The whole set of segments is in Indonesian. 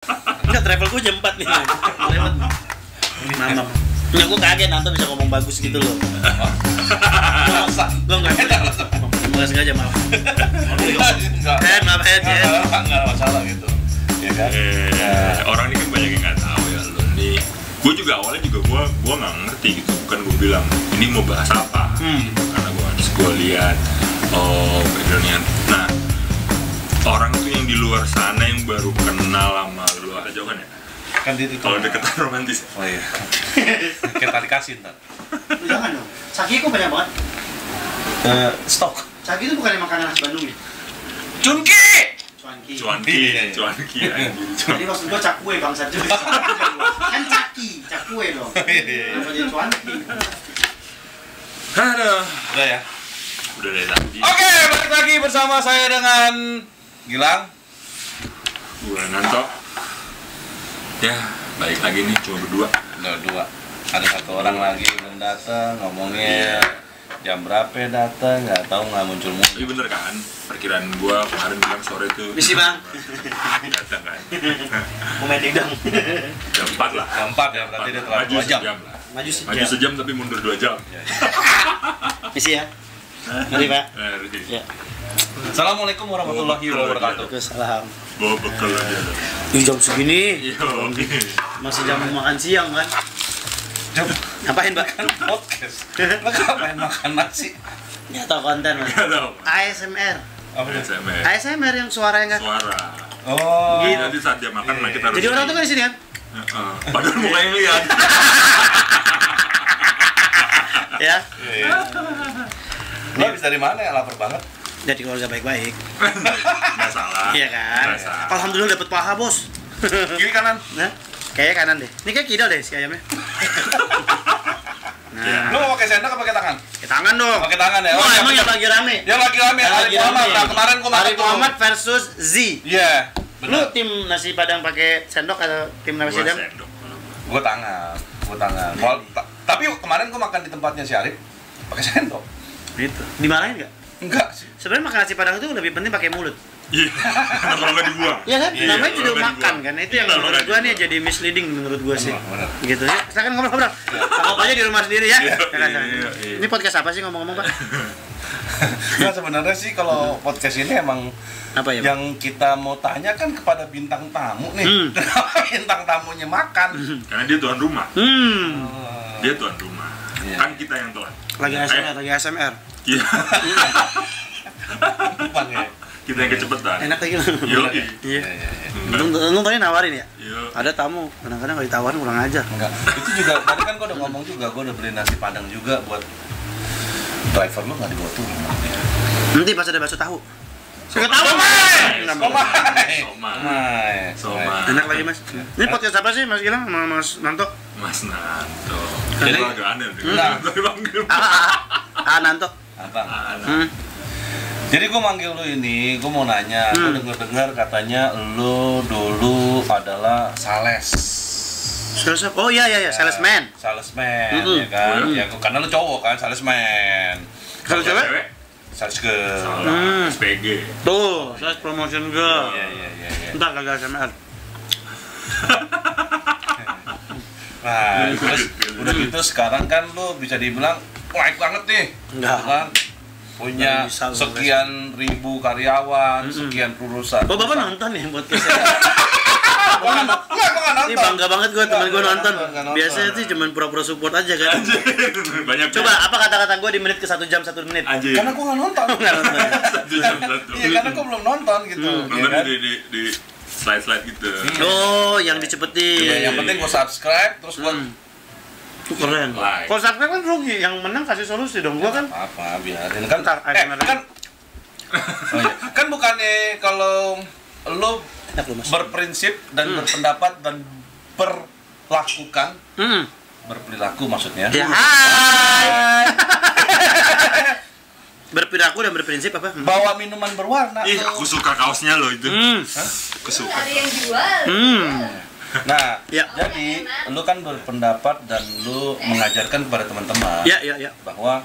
Enggak, travel gue jam 4 nih. Lewat. Mama. Ya gue kaget Nanto bisa ngomong bagus gitu loh. Lo enggak sengaja maaf. Maaf enggak masalah gitu. Ya kan? Orang ini kan banyak yang nggak tahu ya lo nih. Gue juga awalnya gue nggak ngerti gitu. Bukan gue bilang ini mau bahas apa. Karena gue lihat backgroundnya. Nah, orang tuh yang di luar sana yang baru kenal sama lu ada jauhan ya? Kan itu kalau deketan romantis. Oh iya. Kita dikasih ntar. Jangan dong. Saki kok banyak banget. Stok. Saki itu bukan makanan khas Bandung ya? Cunki. Cuanki. Cuanki. Jadi maksud gua cakwe bangsat juga. Kan cakwe dong. Kenapa jadi cuanki? Aduh. Udah ya. Udah dari tadi. Oke, balik lagi bersama saya dengan Gilang. Gue Nanto. Ya, balik lagi nih cuma berdua. Dua. Ada satu orang lagi belum datang, ngomongnya jam berapa datang, nggak tahu, nggak muncul. Iya bener kan? Perkiraan gua kemarin bilang sore tuh. Misi bang. Datang kan? Mau main dingdong. Jam 4 lah. Jam 4 ya, berarti dia telat Maju 2 jam. sejam lah. Maju Maju sejam tapi mundur 2 jam. Misi ya. Mari pak. Ya. Assalamualaikum warahmatullahi wabarakatuh. Waalaikumsalam. Bawa bekal aja. Di jam segini Iya. masih jam makan siang kan? Ngapain mbak? Podcast. Lo ngapain makan nasi? Ya tau konten mas. Gak tau. ASMR. Apa itu? ASMR. ASMR yang suaranya nggak. Suara. Oh. Jadi saat dia makan nah kita harus. Jadi orang tuh kan di sini kan? Padahal mukanya lihat. Ya. Lo habis dari mana ya? Lapar banget. Jadi keluarga baik-baik. Nggak salah. Iya kan? Nggak salah. Alhamdulillah dapet paha bos. Kiri kanan. Nah, kayaknya kanan deh. Ini kayak kidal deh si ayamnya. Nah, Lo mau pakai sendok atau pakai tangan? ke tangan dong. Pakai tangan ya. Wah, Oh, emang yang lagi rame. yang lagi rame Yang Arif lagi Muhammad. rame. Nah, kemarin gua makan Arif tuh. Muhammad versus Z. Iya. Lu tim nasi padang pakai sendok atau tim nasi Gua padang? sendok. Gua tangan. Tapi kemarin gua makan di tempatnya si Arif pakai sendok. Gitu. Dimarahin nggak? Enggak sih. Sebenarnya makan nasi padang itu lebih penting pakai mulut. Iya. Karena kalau nggak dibuang. Iya kan? Iya, Namanya juga kalau nggak makan dibuang. kan. Itu yang Kalau menurut nggak gua nih dibuang. jadi misleading menurut gua sih. Benar. Gitu ya. Silakan ngobrol. Tangkap aja di rumah sendiri ya. Silakan. iya. Ini podcast apa sih ngomong-ngomong, Pak? Nah, sebenarnya sih kalau podcast ini emang Apa ya, Pak? yang kita mau tanya kan kepada bintang tamu nih. Kenapa bintang tamunya makan? Karena dia tuan rumah. Dia tuan rumah. Iya. Kan kita yang telat. Lagi ASMR. Iya. Bang ya. Kita yang kecepatan. Enak lagi. Yo. Iya. Iya. Untung tadi nawarin ya? Yo. Ada tamu, kadang-kadang kalau ditawarin kurang ajar. Enggak. Itu juga tadi kan gua udah ngomong juga, gua udah beli nasi padang juga buat driver lu enggak dibawa turun. Nanti pas ada bakso tahu. Suka tahu, Somai. Somai. Enak lagi, Mas. Ini podcast apa sih, Mas Gilang sama Mas Nanto? Mas Nanto. Jadi- Jadi agak aneh deh. Nah. Nanto dipanggil. Nanto. Abang. Anak. Jadi gue manggil lu ini, gue mau nanya, gue denger katanya lu dulu adalah sales. Sales oh iya, salesman. Salesman, Mm-mm. ya kan? Oh, Ya, karena lu cowok kan, salesman. Kalau cewek? Sales girl. Salah. SPG. Tuh, sales promotion girl. Iya. Entar kagak ASMR. Nah, terus udah gitu sekarang kan lu bisa dibilang naik banget nih. Enggak. Gitu kan? Punya Nggak bisa lu sekian ribu karyawan, sekian perusahaan. Oh, Bapak nonton ya podcastnya? Gua nggak nonton. Ini bangga banget gue, temen gue Nggak nonton. nonton. Biasanya sih cuma pura-pura support aja kan. Banyak. Coba, apa kata-kata gue di menit ke 1 jam 1 menit? Anjir. Karena gua nggak nonton. Nggak nonton. Iya, karena gua belum nonton gitu. Nonton ya kan? di slide gitu. Oh, yang dicepetin. Ya, yang penting gua subscribe terus gua Itu keren. Like. Kalau subscribe kan rugi, yang menang kasih solusi dong. Gua kan apa biarin kan Ntar, ASMR lagi. kan oh, iya. Kan bukannya kalau lo enak loh, Mas. berprinsip dan berpendapat dan berlakukan berperilaku maksudnya Ya, hai. Berperilaku dan berprinsip apa? bawa minuman berwarna Ih, tuh. aku suka kaosnya loh itu. Aku suka. Ada yang jual. Nah, Ya. jadi lu kan berpendapat dan lu mengajarkan kepada teman-teman Ya. bahwa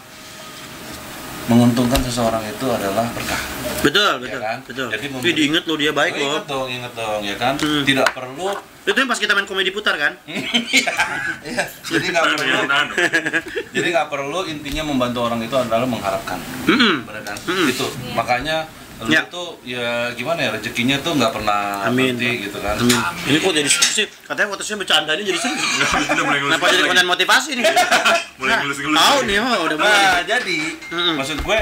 menguntungkan seseorang itu adalah berkah. Betul, Ya betul, kan? betul. Jadi Tapi diinget lo dia baik loh. Ingat dong, ya kan? Tidak perlu. Itu yang pas kita main komedi putar kan? Iya. Jadi nggak perlu. Jadi nggak perlu, intinya membantu orang itu adalah mengharapkan. Benar kan? Itu. Makanya lu tuh ya gimana ya, rezekinya tuh nggak pernah berhenti gitu kan. Ini kok jadi serius sih? Katanya fotonya bercanda ini jadi serius. Kenapa jadi konten motivasi nih? Mulai ngelus-ngelus. Tahu nih, udah mulai. Nah, jadi maksud gue,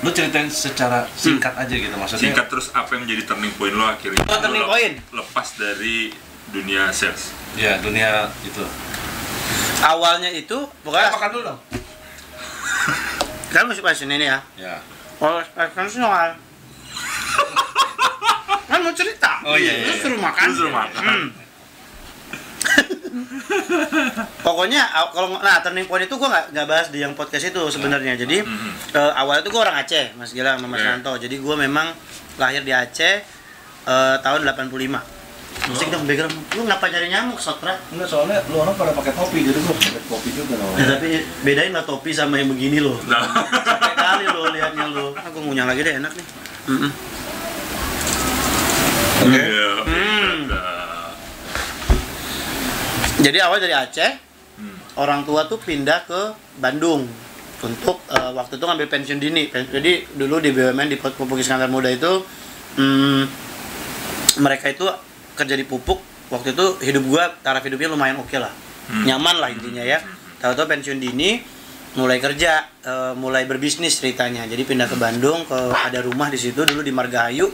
lu ceritain secara singkat aja gitu maksudnya. Singkat, terus apa yang jadi turning point lo akhirnya? Turning point? Lepas dari dunia sales. Ya, dunia itu. Awalnya itu pokoknya Makan dulu dong. kan masih passion ini ya. Ya. Oh, kan soal. Kan mau cerita. Oh iya. Terus suruh makan. Pokoknya kalau turning point itu gua nggak bahas di yang podcast itu sebenarnya. Jadi awalnya tuh gua orang Aceh, Mas Gilang sama Mas Santo. Jadi gua memang lahir di Aceh tahun 85. Musik dong background. Lu kenapa cari nyamuk, Sotra? Enggak, soalnya lu orang pada pakai topi, jadi gua pakai topi juga loh. Ya, tapi bedain lah topi sama yang begini loh. Sampai kali lo liatnya lo. Aku ngunyah lagi deh, enak nih. Oke. Jadi awal dari Aceh, orang tua tuh pindah ke Bandung untuk waktu itu ngambil pensiun dini. Jadi dulu di BUMN di Pupuk Iskandar Muda itu mereka itu kerja di pupuk. Waktu itu hidup gua, taraf hidupnya lumayan oke lah, nyaman lah intinya ya. Tahu-tahu pensiun dini, mulai kerja, mulai berbisnis ceritanya. Jadi pindah ke Bandung, ada rumah di situ dulu di Margahayu.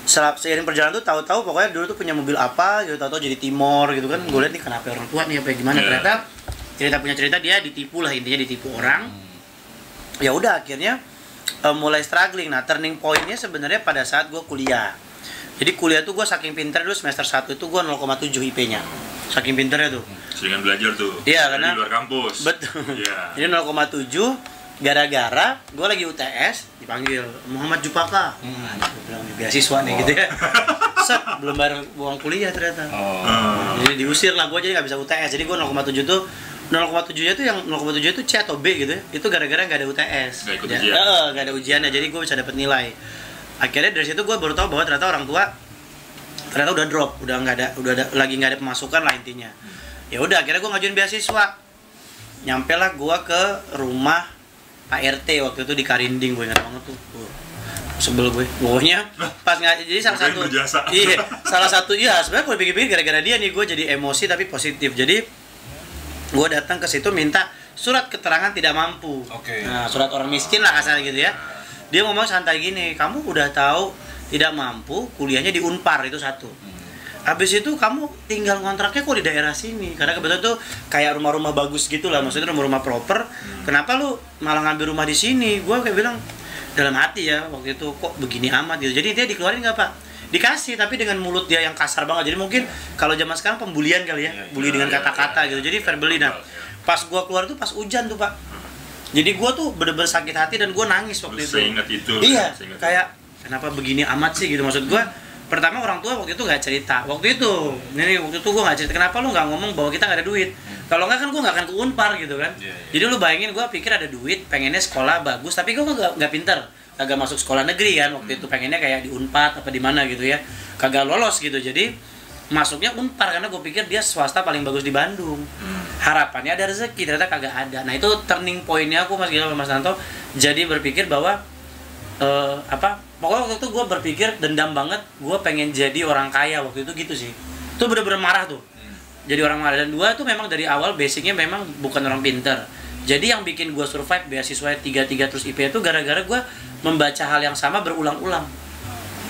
Seiring perjalanan tuh tahu-tahu pokoknya dulu tuh punya mobil apa gitu, tahu-tahu jadi Timor gitu kan. Gue lihat nih kenapa orang tua nih apa gimana, ternyata cerita dia ditipu lah, intinya ditipu orang. Ya udah akhirnya mulai struggling. Nah, turning point-nya sebenarnya pada saat gue kuliah. Jadi kuliah tuh gue saking pinter dulu, semester 1 itu gue 0,7 IP-nya. Saking pinternya tuh. Seringan belajar tuh. Iya, karena di luar kampus. Betul. Iya. Jadi 0,7 gara-gara gue lagi UTS dipanggil Muhammad Jupaka. Gue bilang beasiswa nih gitu ya. Set, belum bayar uang kuliah ternyata. Jadi diusir lah gue, jadi nggak bisa UTS. Jadi gue 0,7 tuh 0,7-nya tuh yang 0,7 itu C atau B gitu ya. Itu gara-gara nggak ada UTS. Nggak ikut ujian. Nggak ada ujiannya, jadi gue bisa dapat nilai. Akhirnya dari situ gue baru tahu bahwa ternyata orang tua ternyata udah drop, udah lagi nggak ada pemasukan lah intinya. Ya udah akhirnya gue ngajuin beasiswa. Nyampe lah gue ke rumah Pak RT waktu itu di Karinding, gue ingat banget tuh. Sebel gue. Pokoknya pas jadi salah satu iya sebenarnya gue pikir-pikir gara-gara dia nih gue jadi emosi tapi positif. Jadi gue datang ke situ minta surat keterangan tidak mampu. Nah, surat orang miskin lah kasarnya gitu ya. Dia ngomong santai gini, kamu udah tahu tidak mampu, kuliahnya di Unpar itu satu. Habis itu kamu tinggal kontraknya kok di daerah sini, karena kebetulan tuh kayak rumah-rumah bagus gitu lah, maksudnya rumah-rumah proper. Kenapa lu malah ngambil rumah di sini? Gua kayak bilang dalam hati ya waktu itu, kok begini amat gitu. Jadi dia dikeluarin nggak Pak? Dikasih, tapi dengan mulut dia yang kasar banget. Jadi mungkin kalau zaman sekarang pembulian kali ya, bully dengan kata-kata gitu. Jadi verbally. Nah, pas gua keluar tuh pas hujan tuh Pak. Jadi gue tuh bener-bener sakit hati dan gue nangis waktu itu. Seingat itu. Iya, kayak kenapa begini amat sih gitu. Maksud gue, pertama orang tua waktu itu nggak cerita. Waktu itu gue nggak cerita. Kenapa lu nggak ngomong bahwa kita nggak ada duit? Kalau nggak kan gue nggak akan ke Unpar gitu kan. Jadi lu bayangin gue pikir ada duit, pengennya sekolah bagus, tapi gue nggak pinter, kagak masuk sekolah negeri kan. Waktu itu pengennya kayak di Unpad apa di mana gitu ya, kagak lolos gitu. Jadi masuknya Unpar karena gue pikir dia swasta paling bagus di Bandung. Harapannya ada rezeki, ternyata kagak ada. Nah itu turning point-nya aku Mas Gilang sama Mas Tanto. Jadi berpikir bahwa pokoknya waktu itu gue berpikir dendam banget, gue pengen jadi orang kaya waktu itu gitu sih. Itu bener-bener marah tuh. Jadi orang marah. Dan gue tuh memang dari awal basicnya memang bukan orang pinter. Jadi yang bikin gue survive beasiswa 3 terus IP itu gara-gara gue membaca hal yang sama berulang-ulang.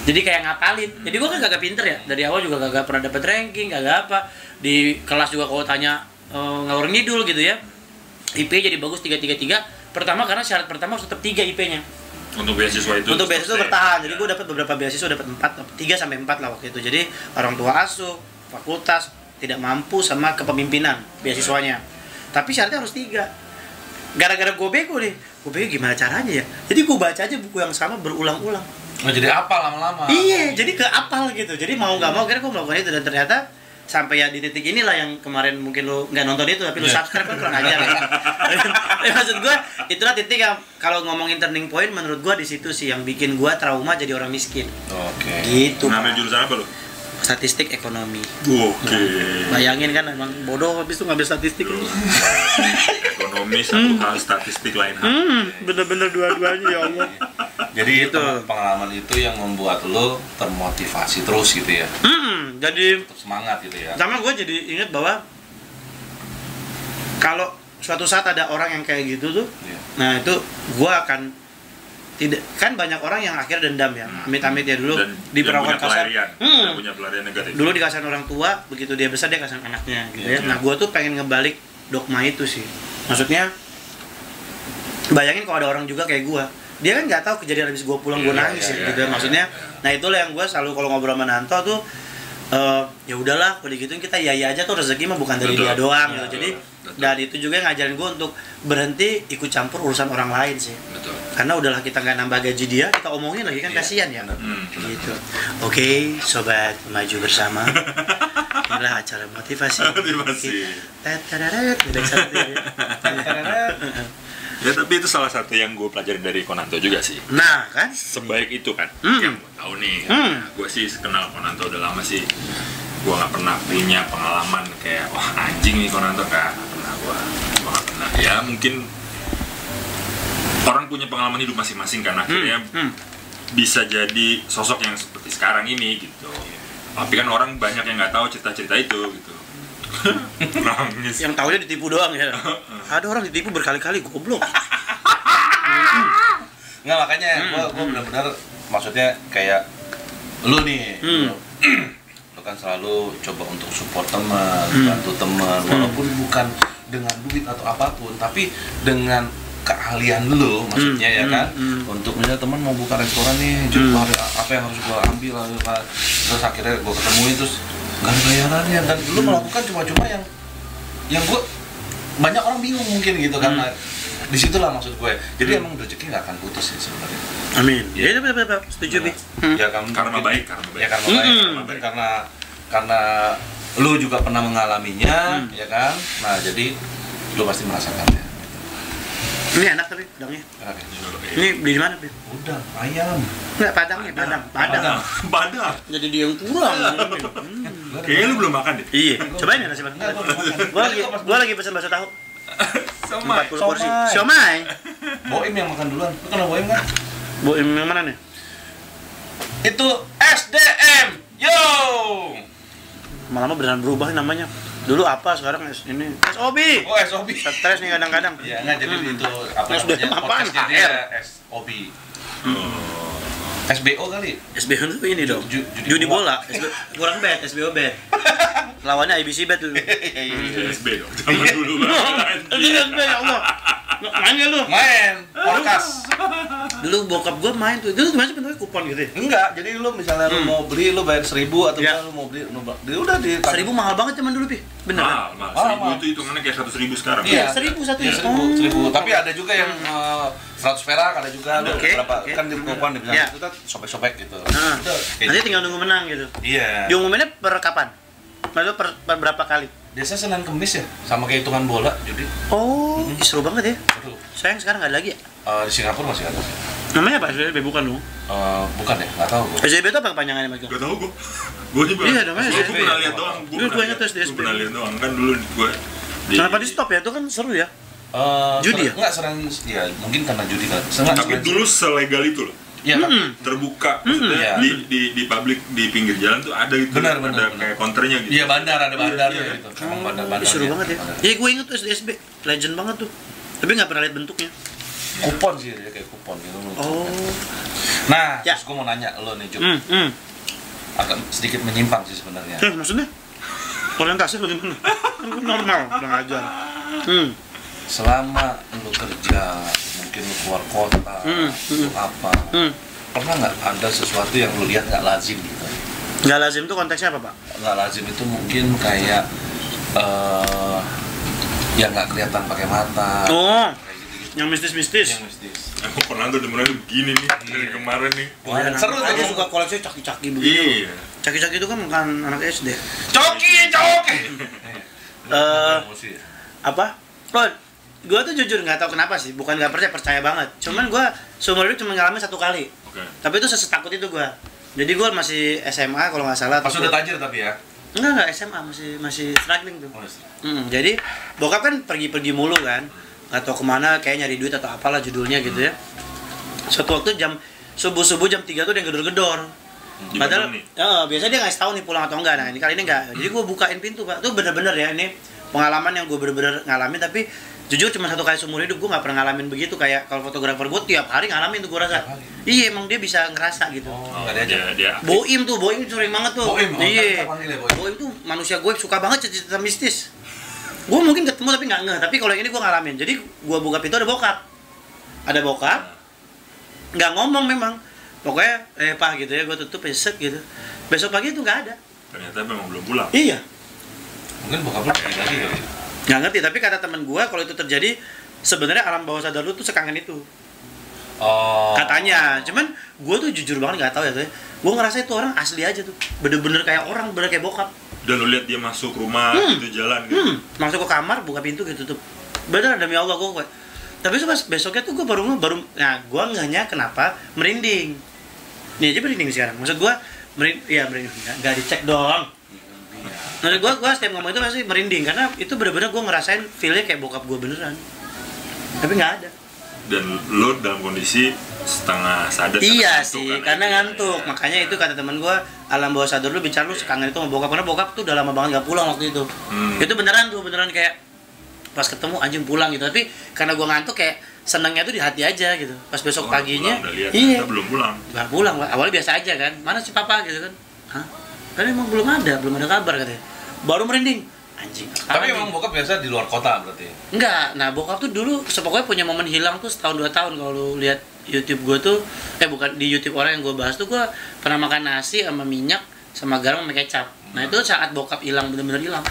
Jadi kayak ngapalin. Jadi gue kan gak pinter ya. Dari awal juga gak pernah dapet ranking, gak apa. Di kelas juga kalau tanya ngawur ngidul gitu ya. IP jadi bagus 3. Pertama karena syarat pertama harus tetap 3 IP-nya. Untuk beasiswa itu. Untuk beasiswa bertahan. Jadi gue dapat beberapa beasiswa, dapat 3 sampai 4 lah waktu itu. Jadi orang tua asuh, fakultas tidak mampu sama kepemimpinan beasiswanya. Tapi syaratnya harus 3. Gara-gara gue bego nih. Gue bego gimana caranya ya? Jadi gue baca aja buku yang sama berulang-ulang. Nah, jadi apal lama-lama. Iya, jadi ke apal gitu. Jadi mau nggak mau, kira gue melakukan itu dan ternyata sampai ya di titik inilah yang kemarin mungkin lu nggak nonton itu tapi lu subscribe kan kurang ajar ya. Maksud gue itulah titik yang kalau ngomongin turning point menurut gue di situ sih yang bikin gue trauma jadi orang miskin. Oke. Gitu. Ngambil jurusan apa lu? Statistik ekonomi. Oke. Bayangin kan emang bodoh habis itu ngambil statistik. Ekonomi satu hal, statistik lain hal. Bener-bener dua-duanya ya Allah. Jadi Gitu. pengalaman itu yang membuat lo termotivasi terus gitu ya. Jadi Tetap semangat gitu ya. sama gue jadi inget bahwa kalau suatu saat ada orang yang kayak gitu tuh, Iya. nah itu gue akan tidak kan banyak orang yang akhirnya dendam ya, amit-amit ya dulu Dan diperlakukan punya kasar. pelarian, dan punya pelarian negatif. Dulu dikasihin orang tua, begitu dia besar dia kasihin anaknya gitu ya. Iya. Nah gue tuh pengen ngebalik dogma itu sih. Maksudnya bayangin kalau ada orang juga kayak gue, dia kan nggak tahu kejadian habis gue pulang gue Iya, nangis iya, ya, gitu iya, ya. Maksudnya, nah itulah yang gue selalu kalau ngobrol sama Nanto tuh, ya udahlah, kalau digituin kita ya aja tuh rezeki mah bukan dari Betul. dia doang Iya, gitu. Jadi betul. dan itu juga yang ngajarin gue untuk berhenti ikut campur urusan orang lain sih. Betul. Karena udahlah kita nggak nambah gaji dia, kita omongin lagi kan Iya, kasihan ya. benar. Gitu. Oke, sobat maju bersama. Inilah acara motivasi. Motivasi. Teteraret, udah satu ya. Teteraret. Ya tapi itu salah satu yang gue pelajarin dari Konanto juga sih. Nah, kan? Sebaik itu kan. Hmm. Yang gue tahu nih. Hmm. Gue sih kenal Konanto udah lama sih. Gue nggak pernah punya pengalaman kayak wah anjing nih Konanto, nggak pernah gue nggak pernah. Ya mungkin orang punya pengalaman hidup masing-masing kan akhirnya bisa jadi sosok yang seperti sekarang ini gitu. Tapi kan orang banyak yang nggak tahu cerita-cerita itu gitu. Nangis. Yang taunya ditipu doang ya. Ada orang ditipu berkali-kali, goblok. Nggak, makanya gua benar-benar maksudnya kayak lu nih. Lu kan selalu coba untuk support teman, bantu teman walaupun bukan dengan duit atau apapun, tapi dengan keahlian lu maksudnya ya kan untuk misalnya teman mau buka restoran nih apa yang harus gua ambil terus akhirnya gua ketemuin terus nggak ada bayarannya dan lu melakukan cuma-cuma yang gua banyak orang bingung mungkin gitu karena disitulah maksud gue jadi emang rezeki nggak akan putus sih sebenarnya. Amin. Ya. Ya, betul. Setuju, Bi. Ya kan Karma mungkin- baik, karma baik. ya karma baik mungkin karena lu juga pernah mengalaminya ya kan nah jadi lu pasti merasakannya. Ini enak tapi udangnya. Kenapa? Ini beli di mana, Bi? Udah ayam. Enggak, padangnya, padang. Padang. Jadi dia yang kurang. Kayaknya lu belum makan deh. Iya, cobain ya nasi padang. Enggak, gua makan. Gua lagi pesen bakso tahu. Sama. 40 porsi. Somai. Siomay. Boim yang makan duluan. Lu kenal Boim kan? Bu, yang mana nih? Itu SDM. Yo. Lama-lama beneran berubah namanya. Dulu apa, sekarang ini SOB. Oh, SOB. Stres nih kadang-kadang. Ya enggak jadi itu apa SDM namanya? apaan? Podcast jadi HR. ya, SOB. SBO kali. SBO itu ini dong. Judi Judi bola. Kurang bet, SBO bet. Lawannya IBC bet dulu. SB dong. Zaman dulu banget. SB ya Allah. Main gak lu? Main podcast. Dulu bokap gua main tuh. Dulu gimana sih bentuknya kupon gitu ya? Enggak, jadi lu misalnya lu mau beli lu bayar 1.000 atau Ya. misalnya lu mau beli udah di 1.000 mahal banget zaman dulu, Pi. Bener kan? Mahal, Mahal. 1.000 itu hitungannya kayak 100.000 sekarang. Iya. 1.000 satu Ya, ya? 1.000. Tapi ada juga yang 100 perak, ada juga lu Oke, berapa oke. kan di kupon di Iya. itu sobek-sobek gitu. Nah, Udah, kayak nanti gitu. tinggal nunggu menang gitu. Iya. Diumuminnya per kapan? Maksudnya per berapa kali? Biasanya Senin Kemis ya, sama kayak hitungan bola jadi. Oh, seru banget ya. Aduh, Sayang sekarang nggak ada lagi ya? di Singapura masih ada. Namanya apa? SBB bukan dong? Bukan ya, nggak tahu gua. SBB itu apa kepanjangannya, Mas? Gak tau gue. Gue juga. Iya, namanya Gue SBB. pernah lihat doang. Dulu gua ingat tuh SBB. pernah lihat doang kan dulu gue. Kenapa di stop ya? Itu kan seru ya. Judi ya? Enggak sering ya, mungkin karena judi kan. Tapi dulu selegal itu loh. Iya, tapi Terbuka, Iya. maksudnya di publik di pinggir jalan tuh ada itu. Benar, ada benar. kayak counternya gitu. iya bandar ada bandar Iya, gitu. Emang bandar-bandar. Seru banget ya. Iya, gue inget tuh SDSB. Legend banget tuh. Tapi nggak pernah lihat bentuknya. Kupon sih dia kayak kupon gitu. Oh. Nah, Ya. terus gue mau nanya lo nih, Juk. Agak sedikit menyimpang sih sebenarnya. Maksudnya? Orientasi lu gimana? Kan gue normal, udah ngajar. Selama lo kerja, mungkin lo keluar kota, lo apa, pernah nggak ada sesuatu yang lo lihat nggak lazim gitu? Nggak lazim tuh konteksnya apa, Pak? Nggak lazim itu mungkin kayak yang nggak kelihatan pakai mata, Oh, kayak gitu-gitu. yang mistis-mistis. Yang mistis. Aku pernah tuh demennya begini nih dari kemarin nih. Wah, seru Aja tuh. suka koleksi caki-caki begini. Iya. Coki-coki itu kan bukan anak SD. Coki. Emosi ya? Apa? Oh, gue tuh jujur nggak tahu kenapa sih, bukan nggak percaya banget. Cuman gue seumur hidup cuma ngalamin 1 kali. Tapi itu setakut itu gue. Jadi gue masih SMA kalau nggak salah. Pas udah tajir tapi ya? Enggak SMA, masih struggling tuh. Jadi bokap kan pergi mulu kan, nggak tahu kemana, kayak nyari duit atau apalah judulnya gitu ya. Suatu waktu jam subuh jam 3 tuh dia gedor-gedor. Padahal biasanya dia ngasih tahu nih pulang atau enggak. Nah ini kali ini enggak. Jadi gue bukain pintu, Pak. Itu bener-bener ya, ini pengalaman yang gue bener-bener ngalamin. Tapi jujur cuma 1 kali seumur hidup gue nggak pernah ngalamin begitu. Kayak kalau fotografer gue tiap hari ngalamin tuh gue rasa. Iya emang dia bisa ngerasa gitu. Dia Boim sering banget tuh. Iya. Boim. Boim tuh manusia gue suka banget cerita mistis. Gue mungkin ketemu tapi nggak ngeh. Tapi kalau yang ini gue ngalamin. Jadi gue buka pintu ada bokap. Nggak ngomong memang. Pokoknya Pak gitu ya, gue tutup set gitu. Besok pagi itu nggak ada. Ternyata memang belum pulang. Iya. Mungkin bokap lu kayak lagi kali. Nggak ngerti, tapi kata temen gue kalau itu terjadi sebenarnya alam bawah sadar lu tuh sekangen itu. Katanya, cuman gue tuh jujur banget nggak tahu ya tuh. Gue ngerasa itu orang asli aja tuh, bener-bener kayak orang, bener kayak bokap. Dan lu lihat dia masuk rumah gitu jalan gitu. Masuk ke kamar, buka pintu gitu tutup. Bener demi Allah gue. Tapi pas besoknya tuh gue baru nah gue ngehnya kenapa merinding. Nih aja merinding sekarang. Maksud gue merinding, nggak dicek doang. Menurut gue setiap ngomong itu pasti merinding karena itu bener-bener gue ngerasain feelnya kayak bokap gue beneran. Tapi nggak ada. Dan lo dalam kondisi setengah sadar. Iya sih, karena ngantuk. Makanya itu kata teman gue, alam bawah sadar lu bicara lu sekangen itu sama bokap. Karena bokap tuh udah lama banget gak pulang waktu itu. Itu beneran kayak pas ketemu anjing pulang gitu. Tapi karena gue ngantuk kayak senangnya tuh di hati aja gitu. Pas besok paginya, iya belum pulang. Gak pulang, awalnya biasa aja kan. Mana si papa gitu kan? Hah? Karena emang belum ada kabar katanya. Baru merinding. Anjing. Tapi emang bokap biasa di luar kota berarti? Enggak, nah bokap tuh dulu pokoknya punya momen hilang tuh setahun 2 tahun. Kalau lu lihat YouTube gue tuh, bukan di YouTube orang yang gue bahas tuh, gue pernah makan nasi sama minyak sama garam sama kecap. Nah itu saat bokap hilang, bener-bener hilang.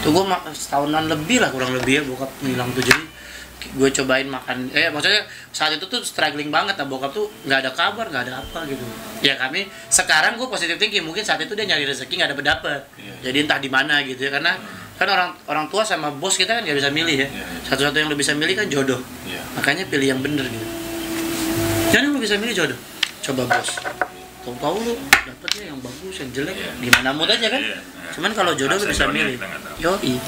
Tuh gue setahunan lebih lah kurang lebih ya bokap hilang tuh. Jadi gue cobain makan, maksudnya saat itu tuh struggling banget lah, bokap tuh nggak ada kabar, nggak ada apa gitu. Ya kami sekarang gue positif thinking, mungkin saat itu dia nyari rezeki nggak dapet. Jadi entah di mana gitu ya, karena kan orang tua sama bos kita kan nggak bisa milih ya. Satu-satu yang lo bisa milih kan jodoh. Makanya pilih yang bener gitu. Jangan lo bisa milih jodoh, coba bos. Tahu lu dapetnya yang bagus, yang jelek, gimana mood aja kan. Cuman kalau jodoh lo bisa milih. Yoi.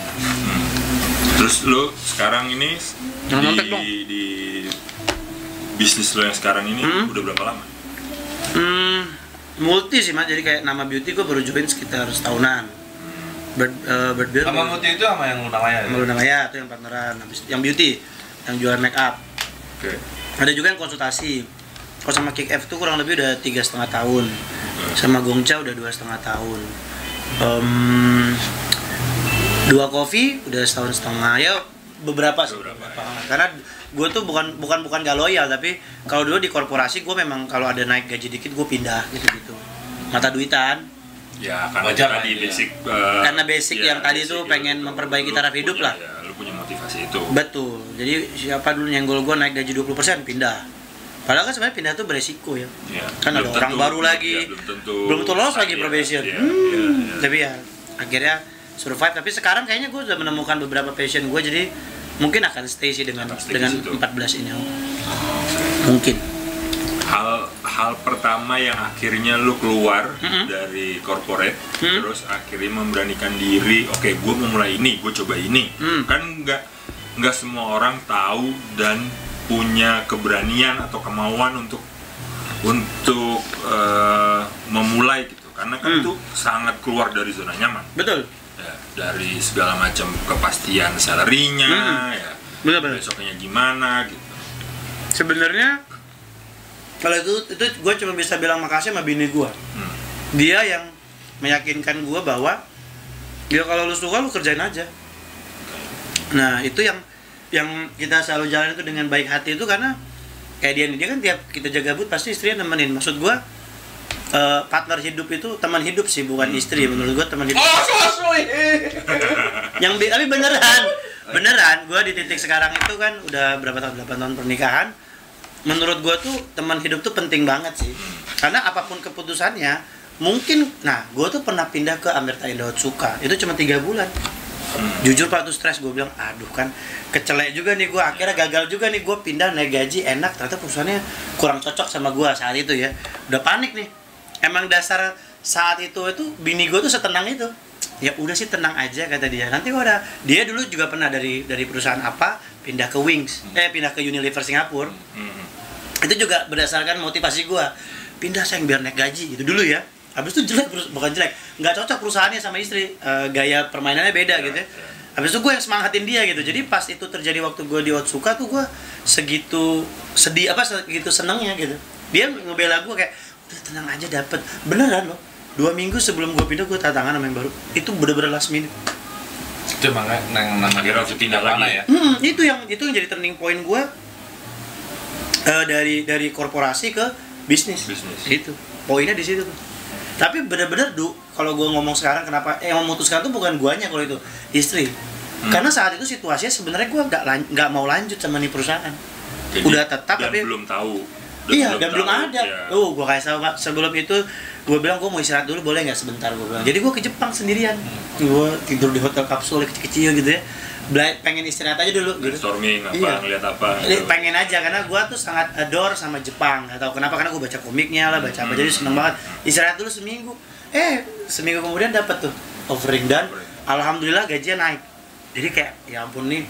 Terus lo sekarang ini di bisnis lo yang sekarang ini udah berapa lama? Multi sih mas, jadi kayak nama beauty gue baru join sekitar setahunan. Bird sama multi itu sama yang Luna Maya? Luna Maya itu yang partneran, yang beauty, yang jualan make up. Ada juga yang konsultasi. Kalau sama Kick F tuh kurang lebih udah 3,5 tahun. Sama Gongcha udah 2,5 tahun. Dua Coffee udah 1,5 tahun ya, beberapa. Karena gue tuh bukan gak loyal, tapi kalau dulu di korporasi gue memang kalau ada naik gaji dikit gue pindah gitu mata duitan ya, karena tadi basic karena basic yang tadi tuh pengen memperbaiki taraf hidup lah. Lu punya motivasi itu, betul. Jadi siapa dulu nyenggol gue naik gaji 20% pindah, padahal kan sebenarnya pindah tuh beresiko ya. Kan ada orang baru lagi, belum tentu lolos lagi probation. Tapi ya akhirnya survive. Tapi sekarang kayaknya gue udah menemukan beberapa passion gue, jadi mungkin akan stay sih dengan 14 ini. Mungkin. Hal pertama yang akhirnya lu keluar dari corporate, terus akhirnya memberanikan diri, oke, gue mau mulai ini, gue coba ini. Kan nggak semua orang tahu dan punya keberanian atau kemauan untuk memulai gitu, karena kan itu sangat keluar dari zona nyaman. Betul. Dari segala macam kepastian salary-nya, bener-bener. Besoknya gimana gitu. Sebenarnya kalau itu gue cuma bisa bilang makasih sama bini gue. Dia yang meyakinkan gue bahwa ya kalau lu suka lu kerjain aja. Nah itu yang kita selalu jalan itu dengan baik hati itu, karena kayak dia kan tiap kita jaga but pasti istrinya nemenin. Maksud gue partner hidup itu teman hidup sih, bukan istri. Menurut gue teman hidup. Tapi beneran gue di titik sekarang itu kan udah berapa tahun, 8 tahun pernikahan. Menurut gue tuh teman hidup tuh penting banget sih, karena apapun keputusannya mungkin, nah gue tuh pernah pindah ke Amerta Indah Otsuka, itu cuma 3 bulan. Jujur Pak, tuh stres, gue bilang aduh kan kecelek juga nih gue, akhirnya gagal juga nih, gue pindah naik gaji enak, ternyata perusahaannya kurang cocok sama gue saat itu ya. Udah panik nih, emang dasar saat itu bini gue tuh setenang itu, ya udah sih tenang aja kata dia, nanti gue udah, dia dulu juga pernah dari perusahaan apa pindah ke Wings, pindah ke Unilever Singapura. Itu juga berdasarkan motivasi gue, pindah sayang biar naik gaji gitu dulu ya. Habis itu jelek, bukan jelek, nggak cocok perusahaannya sama istri, gaya permainannya beda gitu ya. Habis itu gue yang semangatin dia gitu. Jadi pas itu terjadi waktu gue di Otsuka tuh gue segitu sedih segitu senengnya gitu. Dia ngebela gue kayak udah tenang aja dapet, beneran loh. 2 minggu sebelum gue pindah gue tanda tangan sama yang baru. Itu bener-bener last minute. Itu emangnya akhirnya harus pindah lagi ya. Itu yang jadi turning point gue, dari korporasi ke bisnis. Itu poinnya di situ tuh. Tapi bener-bener kalau gue ngomong sekarang kenapa yang memutuskan tuh bukan guanya, kalau itu istri. Karena saat itu situasinya sebenarnya gue nggak mau lanjut sama nih perusahaan. Jadi, udah tetap dan tapi belum tahu. Iya, dan belum ada. Ya. Gue kasih tau, sebelum itu gue bilang gue mau istirahat dulu, boleh nggak sebentar, gue bilang. Jadi gue ke Jepang sendirian. Gue tidur di hotel kapsul kecil-kecil gitu ya. Pengen istirahat aja dulu gitu. Brainstorming apa, Iya. ngeliat apa. Pengen aja, karena gue tuh sangat adore sama Jepang. Gak tau kenapa, karena gue baca komiknya lah, baca apa, jadi seneng banget. Istirahat dulu seminggu. Seminggu kemudian dapat tuh offering, dan alhamdulillah gajinya naik. Jadi kayak ya ampun nih,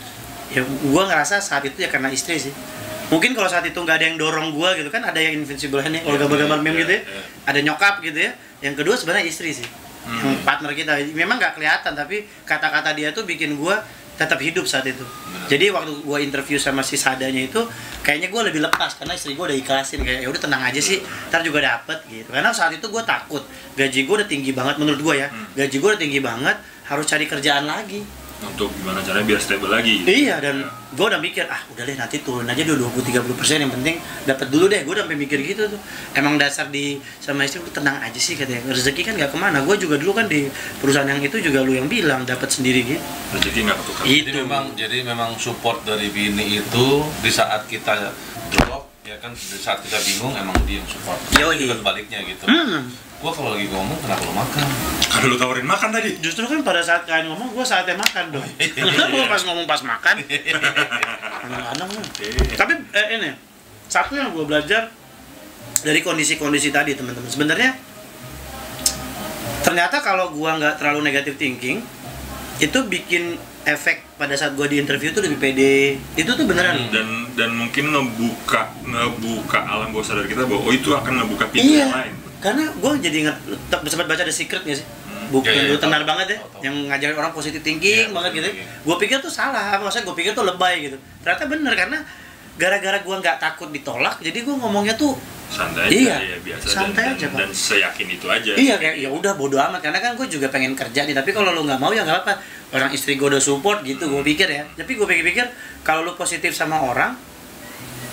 ya gue ngerasa saat itu ya karena istri sih. Mungkin kalau saat itu nggak ada yang dorong gue gitu kan, ada yang Invincible Hand nih, kalau gambar-gambar meme gitu ya, ada nyokap gitu ya. Yang kedua sebenarnya istri sih, yang partner kita. Memang nggak kelihatan, tapi kata-kata dia tuh bikin gue tetap hidup saat itu. Jadi waktu gue interview sama si Sadanya itu, kayaknya gue lebih lepas karena istri gue udah ikhlasin, kayak ya udah tenang aja sih, ntar juga dapet gitu. Karena saat itu gue takut, gaji gue udah tinggi banget menurut gue ya, gaji gue udah tinggi banget, harus cari kerjaan lagi. Untuk gimana caranya biar stable lagi. Iya, dan gue udah mikir udah deh nanti turun aja dulu 20-30%, yang penting dapat dulu deh. Gue udah sampai mikir gitu tuh. Emang dasar sama istri lu tenang aja sih katanya, rezeki kan nggak kemana. Gue juga dulu kan di perusahaan yang itu juga lu yang bilang dapat sendiri gitu. Rezeki nggak ketukar. Jadi memang support dari bini itu di saat kita drop ya kan, di saat kita bingung emang dia yang support. Juga sebaliknya gitu. Gua kalau lagi ngomong kenapa lu makan? Karena lu tawarin makan tadi. Justru kan pada saat kalian ngomong, gue saatnya makan dong. Gue pas ngomong pas makan. Kadang-kadang. Tapi ini satu yang gue belajar dari kondisi-kondisi tadi teman-teman. Sebenarnya ternyata kalau gue nggak terlalu negative thinking, itu bikin efek pada saat gue di interview tuh lebih pede. Itu tuh beneran. Dan mungkin ngebuka alam bawah sadar kita bahwa itu akan ngebuka pintu yang lain. Karena gue jadi sempat baca The Secret nggak sih? Buku yang dulu tenar banget ya, yang ngajarin orang positive thinking banget gitu. Gue pikir tuh salah, maksudnya gue pikir tuh lebay gitu. Ternyata bener, karena gara-gara gue nggak takut ditolak, jadi gue ngomongnya tuh santai aja, ya biasa, santai aja, dan seyakin itu aja. Iya, kayak ya udah bodo amat, karena kan gue juga pengen kerja nih. Tapi kalau lu nggak mau ya nggak apa, orang istri gue udah support gitu. Gue pikir ya, tapi gue pikir kalau lu positif sama orang,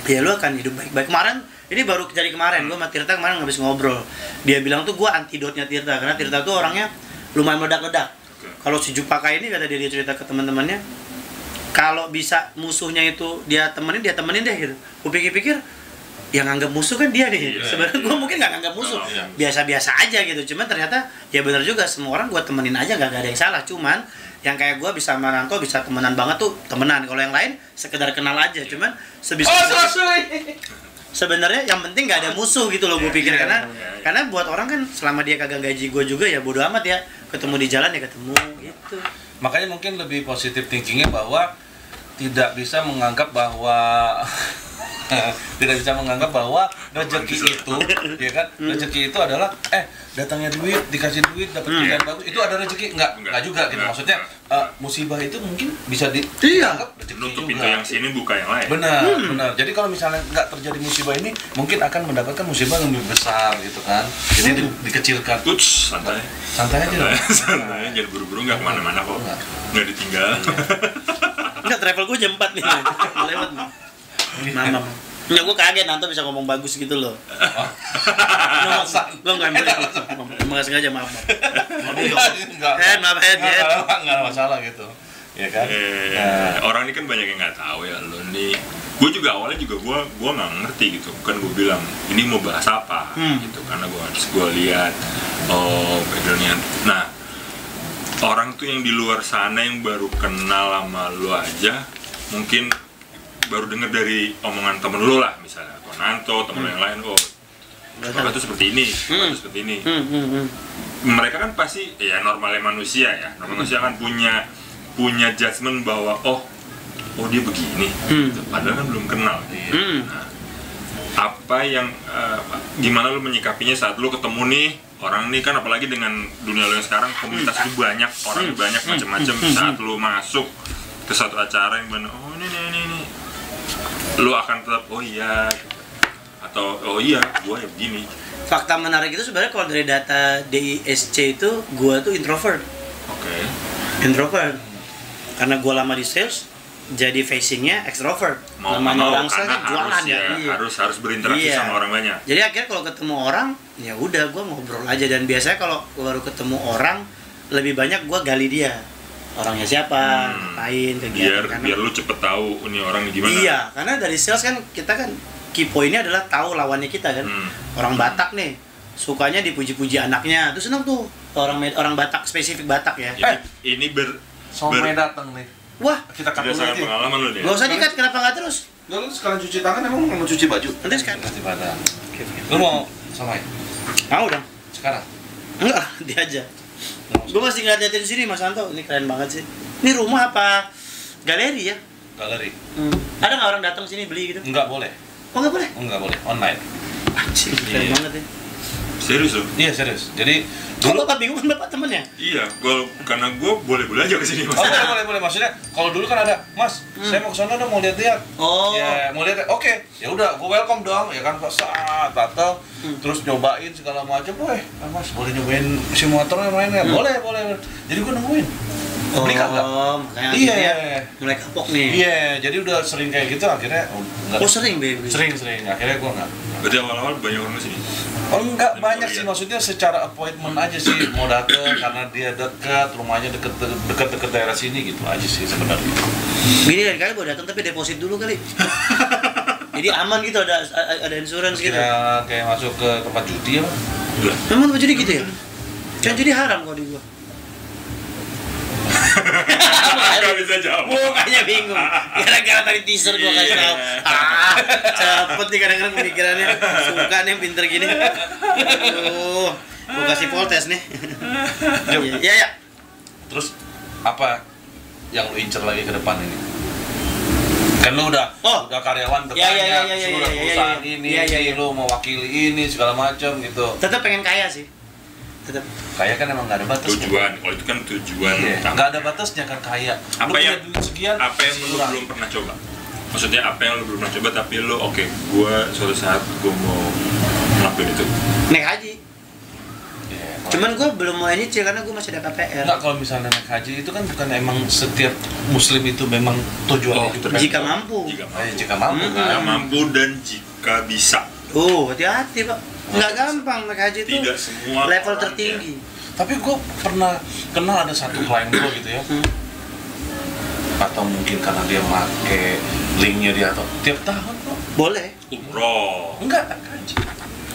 ya lu akan hidup baik-baik. Kemarin ini baru jadi kemarin, gue sama Tirta kemarin habis ngobrol. Dia bilang tuh gue antidotnya Tirta, karena Tirta tuh orangnya lumayan meledak-ledak. Kalau si Jupaka ini, kata dia cerita ke teman-temannya, kalau bisa musuhnya itu dia temenin deh gitu. Gue pikir-pikir, yang nganggap musuh kan dia nih. Sebenarnya gue mungkin nggak nganggap musuh, biasa-biasa aja gitu. Cuman ternyata ya benar juga, semua orang gue temenin aja, nggak ada yang salah. Cuman yang kayak gue bisa sama Nanto bisa temenan banget tuh temenan. Kalau yang lain sekedar kenal aja. Cuman sebenarnya yang penting nggak ada musuh gitu loh, gue pikir. Karena buat orang kan selama dia kagak gaji gue juga ya bodo amat ya, ketemu di jalan ya ketemu gitu. Makanya mungkin lebih positif thinkingnya bahwa tidak bisa menganggap bahwa rezeki itu ya kan, rezeki itu adalah datangnya duit, dikasih duit, dapat kerjaan bagus, itu ada rezeki. Enggak juga gitu. Maksudnya musibah itu mungkin bisa dianggap rezeki nutup juga. pintu yang sini, buka yang lain. Benar. Jadi kalau misalnya nggak terjadi musibah ini, mungkin akan mendapatkan musibah yang lebih besar gitu kan. Jadi dikecilkan. Santai aja. Santai, jangan buru-buru, nggak kemana-mana kok. Nggak ditinggal. Enggak, travel gue jam 4 nih. Lewat nih. Mama. Ya gue kaget Nanto bisa ngomong bagus gitu loh. Lo nggak ambil. Emang nggak sengaja, maaf. Nggak masalah gitu. Ya kan. Orang ini kan banyak yang nggak tahu ya, lo nih gue juga awalnya juga gue nggak ngerti gitu kan, gue bilang ini mau bahas apa gitu, karena gue lihat backgroundnya. Nah, orang tuh yang di luar sana yang baru kenal sama lo aja mungkin baru denger dari omongan temen lo lah, misalnya Konanto, temen lo yang lain, Bapak tuh seperti ini, Bapak tuh seperti ini. Mereka kan pasti, ya normalnya manusia ya, manusia kan punya judgement bahwa oh dia begini, padahal kan belum kenal. Nah, apa yang gimana lo menyikapinya saat lo ketemu nih orang nih, kan apalagi dengan dunia lo yang sekarang, komunitas itu banyak, orang banyak macam-macam. Saat lo masuk ke satu acara yang benar, ini lo akan tetap oh iya atau oh iya gue ya begini. Fakta menarik itu sebenarnya kalau dari data DISC itu gue tuh introvert. Introvert karena gue lama di sales, jadi facingnya extrovert. Namanya orang sales jualan harus berinteraksi sama orang banyak. Jadi akhirnya kalau ketemu orang ya udah gue ngobrol aja, dan biasanya kalau baru ketemu orang lebih banyak gue gali dia, orangnya siapa, ngapain, kegiatan. Biar lu cepet tahu ini orang gimana. Iya, karena dari sales kan kita kan key point-nya adalah tahu lawannya kita kan. Orang Batak nih sukanya dipuji-puji anaknya, terus seneng tuh orang Batak, spesifik Batak ya. Ini Somai datang nih. Wah, kita cut dulu sangat pengalaman lu nih. Gak usah dikat, kenapa nggak terus? Lu sekarang cuci tangan emang mau cuci baju? Nanti sekarang. Cuci badan. Lu mau Somai? Mau dong. Sekarang? Enggak, dia aja. Gue masih ngeliatin sini Mas Anto, ini keren banget sih. Ini rumah apa galeri ya? Galeri. Ada nggak orang datang sini beli gitu? Enggak boleh. Oh nggak boleh? Enggak boleh, online. Anjir, keren banget ya. Serius loh? Iya serius. Jadi Kalau Bapak bingung kan Bapak temennya? Iya, karena gue boleh-boleh aja kesini Mas. Boleh. Maksudnya kalau dulu kan ada, Mas, saya mau kesana dong, mau lihat-lihat. Ya, mau lihat. Oke. Ya udah, gue welcome dong. Ya kan saat datang, terus nyobain segala macam. Mas, boleh nyobain si motornya mainnya? Boleh. Jadi gue nungguin. Beli kagak? Iya. Mulai kapok nih. Iya, jadi udah sering kayak gitu akhirnya. Sering baby. Sering. Akhirnya gue nggak. Berarti awal-awal banyak orang kesini? Enggak banyak sih, maksudnya secara appointment aja sih, mau datang karena dia dekat, rumahnya dekat daerah sini gitu aja sih sebenarnya. Gini kan, kali baru datang tapi deposit dulu kali. Jadi aman gitu, ada insurance gitu. Kayak masuk ke tempat judi ya, Pak? Memang tempat judi gitu ya? Kan judi haram kalau di gua. Gak bisa jawab. Mukanya bingung. Gara-gara tadi teaser gua kasih tau. Cepet nih kadang-kadang pemikirannya. Suka nih yang pinter gini. Aduh, gua kasih poltes nih. Iya. Terus apa yang lu incer lagi ke depan ini? Kan lu udah karyawan banyak, sudah perusahaan ini, lu mewakili ini segala macam gitu. Tetap pengen kaya sih. Tetap. Kaya kan emang nggak ada batasnya. Tujuan, kalau itu kan tujuan. Nggak ada batasnya kan kaya. Apa yang lu belum pernah coba? Maksudnya apa yang lu belum pernah coba tapi lu gue suatu saat gue mau ngelakuin itu. Naik haji. Cuman gue belum mau nyicil karena gue masih ada KPR. Enggak, kalau misalnya naik haji itu kan bukan emang setiap muslim itu memang tujuannya itu. Jika mampu. Jika mampu dan jika bisa. Hati-hati Pak. Nggak gampang naik haji itu. Tidak semua level tertinggi. Tapi gue pernah kenal ada satu klien gue gitu ya. Atau mungkin karena dia pakai linknya dia atau tiap tahun kok. Boleh. Umroh. Enggak, haji.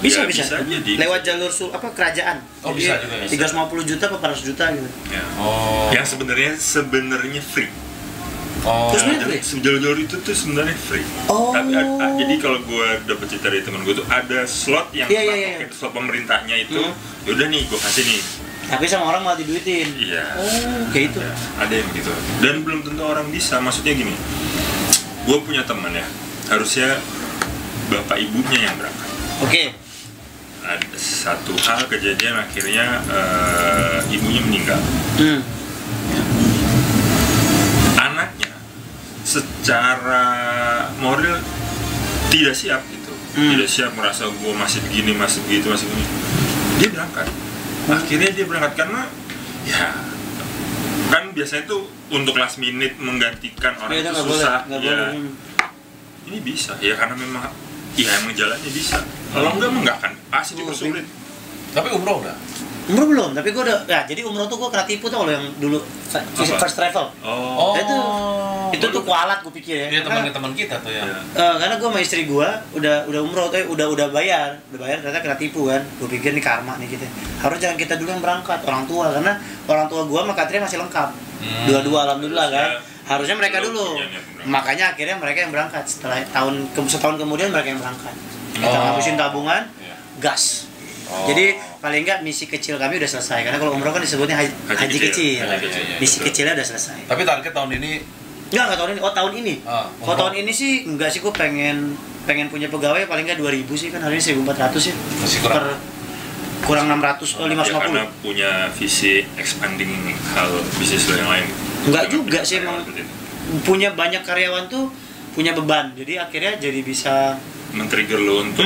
Bisa. Jadi. Lewat jalur kerajaan. Bisa juga ya. 350 juta atau 400 juta gitu. Ya. Yang sebenarnya free. Terus jalur itu tuh sebenarnya free. Tapi jadi kalau gue dapet cerita dari temen gue tuh ada slot yang pakai slot pemerintahnya itu. Yaudah nih, gue kasih nih. Tapi sama orang malah diduitin. Iya. Kayak itu. Ada yang gitu. Dan belum tentu orang bisa. Maksudnya gini. Gue punya teman ya. Harusnya bapak ibunya yang berangkat. Ada satu hal kejadian akhirnya ibunya meninggal. Anaknya secara moral tidak siap gitu, tidak siap, merasa gue masih begini, masih begitu, masih begini. Dia berangkat. Akhirnya dia berangkat karena ya kan biasanya tuh untuk last minute menggantikan orang itu susah. Ini bisa ya karena memang emang jalannya bisa. Kalau enggak enggak akan pasti dipersulit. Tapi umroh udah? Umroh belum, tapi gue udah, jadi umroh tuh gue kena tipu tuh kalau yang dulu first travel. Itu Itu tuh kualat gue pikir ya. Dia teman kita tuh ya. Karena gue sama istri gue udah umroh, udah bayar ternyata kena tipu kan. Gue pikir nih karma nih kita. Harus jangan kita dulu yang berangkat, orang tua, karena orang tua gue sama Katria masih lengkap. Dua-dua alhamdulillah kan. Harusnya mereka dulu. Makanya akhirnya mereka yang berangkat. Setelah setahun kemudian mereka yang berangkat. Kita ngabisin tabungan, gas. Jadi paling enggak misi kecil kami udah selesai, karena kalau umroh kan disebutnya haji kecil. Misi kecilnya udah selesai. Tapi target tahun ini enggak tahun ini. Oh, tahun ini. Kalau tahun ini sih enggak sih, gue pengen punya pegawai paling enggak 2000 sih, kan hari ini 1400 ya. Masih kurang 600 Ya, karena punya visi expanding hal bisnis lo yang lain. Enggak juga sih, emang punya banyak karyawan tuh punya beban. Jadi akhirnya jadi bisa men-trigger lo untuk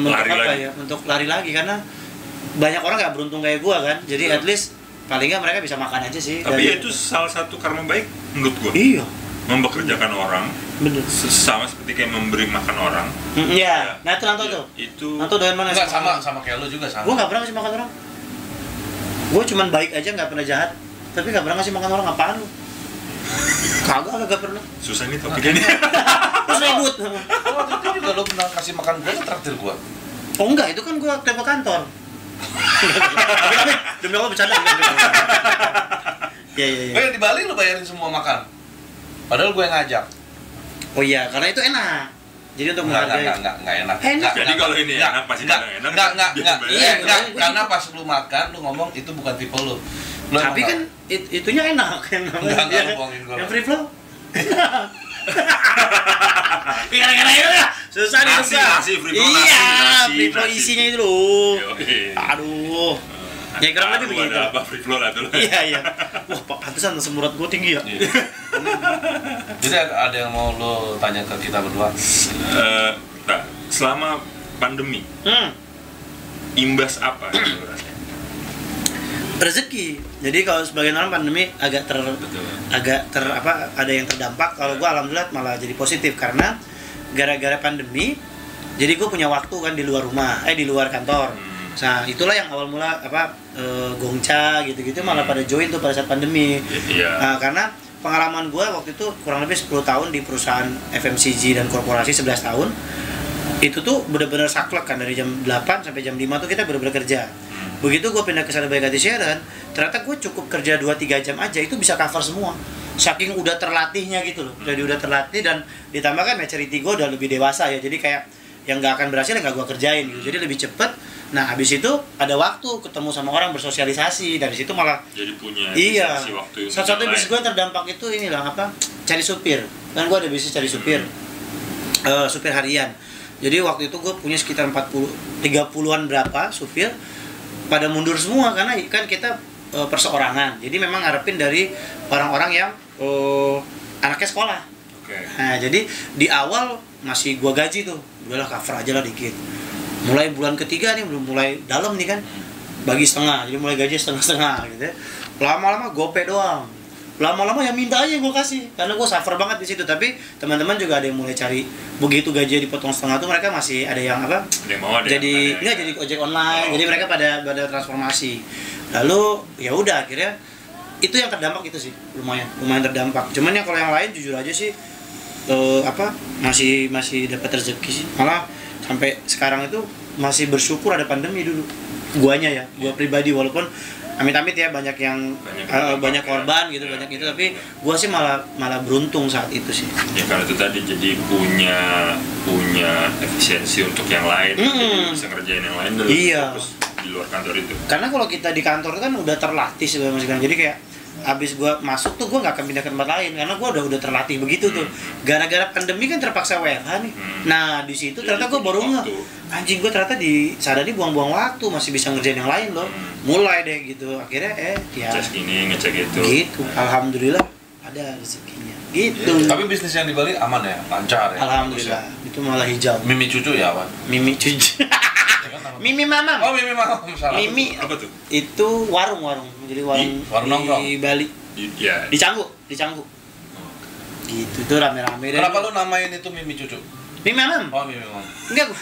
lari lagi. Ya, untuk lari lagi, karena banyak orang nggak beruntung kayak gua kan. Jadi at least paling nggak mereka bisa makan aja sih. Tapi ya itu salah satu karma baik menurut gua. Iya. Mempekerjakan orang. Bener. Sama seperti kayak memberi makan orang. Iya. Nah itu Nanto tuh. Itu. Nanto doyan mana? Enggak sama kayak lo juga sama. Gua nggak pernah ngasih makan orang. Gua cuman baik aja, nggak pernah jahat. Tapi nggak pernah ngasih makan orang. Apaan lu? Kagak pernah. Susah nih topiknya nih. Terus ribut. Waktu itu juga lo pernah kasih makan gue, lo traktir gue. Oh enggak, itu kan gue tempat kantor. Tapi demi Allah bercanda. Iya. Di Bali lo bayarin semua makan. Padahal gue yang ngajak. Oh iya, karena itu enak. Jadi untuk menghargai. Enggak enak. Jadi kalau ini enak pasti kadang enak. Enggak, karena pas lu makan lu ngomong itu bukan tipe lu. Tapi kan itunya enak yang namanya. Yang free flow. Gara-gara itu ya susah nih nasi free flow. Iya, free flow isinya itu loh. Aduh. Ya kurang lebih begitu. Ada apa free flow lah tuh. Iya. Wah, pantesan semurut gua tinggi ya. Jadi ada yang mau lo tanya ke kita berdua? Nah, selama pandemi, imbas apa yang lo rasain? Rezeki. Jadi kalau sebagian orang pandemi agak ada yang terdampak. Kalau gue alhamdulillah malah jadi positif, karena gara-gara pandemi jadi gue punya waktu kan di luar rumah, di luar kantor. Nah itulah yang awal mula Gongcha gitu-gitu malah pada join tuh pada saat pandemi. Nah, karena pengalaman gue waktu itu kurang lebih 10 tahun di perusahaan FMCG dan korporasi, 11 tahun itu tuh bener-bener saklek kan, dari jam 8 sampai jam 5 tuh kita bener-bener kerja. Begitu gue pindah ke sana Bagati Sharon, ternyata gue cukup kerja 2-3 jam aja itu bisa cover semua. Saking udah terlatihnya gitu loh. Jadi udah terlatih, dan ditambah kan maturity gue udah lebih dewasa ya. Jadi kayak yang gak akan berhasil gak gue kerjain gitu. Jadi lebih cepet. Nah habis itu ada waktu ketemu sama orang, bersosialisasi. Dari situ malah jadi punya waktu. Satu-satu bisnis gue terdampak itu inilah cari supir. Kan gue ada bisnis cari supir. Supir harian. Jadi waktu itu gue punya sekitar 30-an berapa supir, pada mundur semua karena kan kita perseorangan. Jadi memang ngarepin dari orang-orang yang anaknya sekolah. Nah jadi di awal masih gua gaji tuh, udahlah cover aja lah dikit. Mulai bulan ketiga nih belum mulai dalam nih kan, bagi setengah, jadi mulai gaji setengah gitu. Lama-lama gope doang. Lama-lama yang minta aja yang gue kasih, karena gue suffer banget di situ. Tapi teman-teman juga ada yang mulai cari, begitu gaji dipotong setengah tuh mereka masih ada yang jadi ojek online. Jadi mereka pada transformasi. Lalu ya udah akhirnya itu yang terdampak itu sih, lumayan terdampak. Cuman ya kalau yang lain jujur aja sih masih dapat rezeki sih. Malah sampai sekarang itu masih bersyukur ada pandemi dulu. Guanya ya, gua pribadi, walaupun amit-amit ya banyak yang banyak korban gitu, banyak itu, tapi gua sih malah beruntung saat itu sih. Ya karena itu tadi jadi punya efisiensi untuk yang lain, jadi bisa ngerjain yang lain dulu. Terus di luar kantor itu. Karena kalau kita di kantor kan udah terlatih sebenarnya, jadi kayak abis gua masuk tuh gua nggak akan pindah ke tempat lain karena gua udah terlatih begitu tuh. Gara-gara pandemi kan terpaksa WFH nih. Nah di situ ternyata gua baru anjing, gua ternyata di sadari buang-buang waktu, masih bisa ngerjain yang lain loh. Mulai deh gitu, akhirnya ngecek ini ngecek itu. Gitu, alhamdulillah ada rezekinya. Gitu. Tapi bisnis yang di Bali aman ya, lancar ya. Alhamdulillah, itu malah hijau. Mimi cucu ya apa? Mimi cucu. Mimi Mamam. Oh, Mimi Mamam. Mimi apa tuh? Itu warung. Jadi warung nongkrong di Bali. Iya. Di Canggu. Gitu, itu rame-rame. Kenapa lu namain itu Mimi cucu? Mimi Mamam. Oh, Mimi Mamam. Enggak.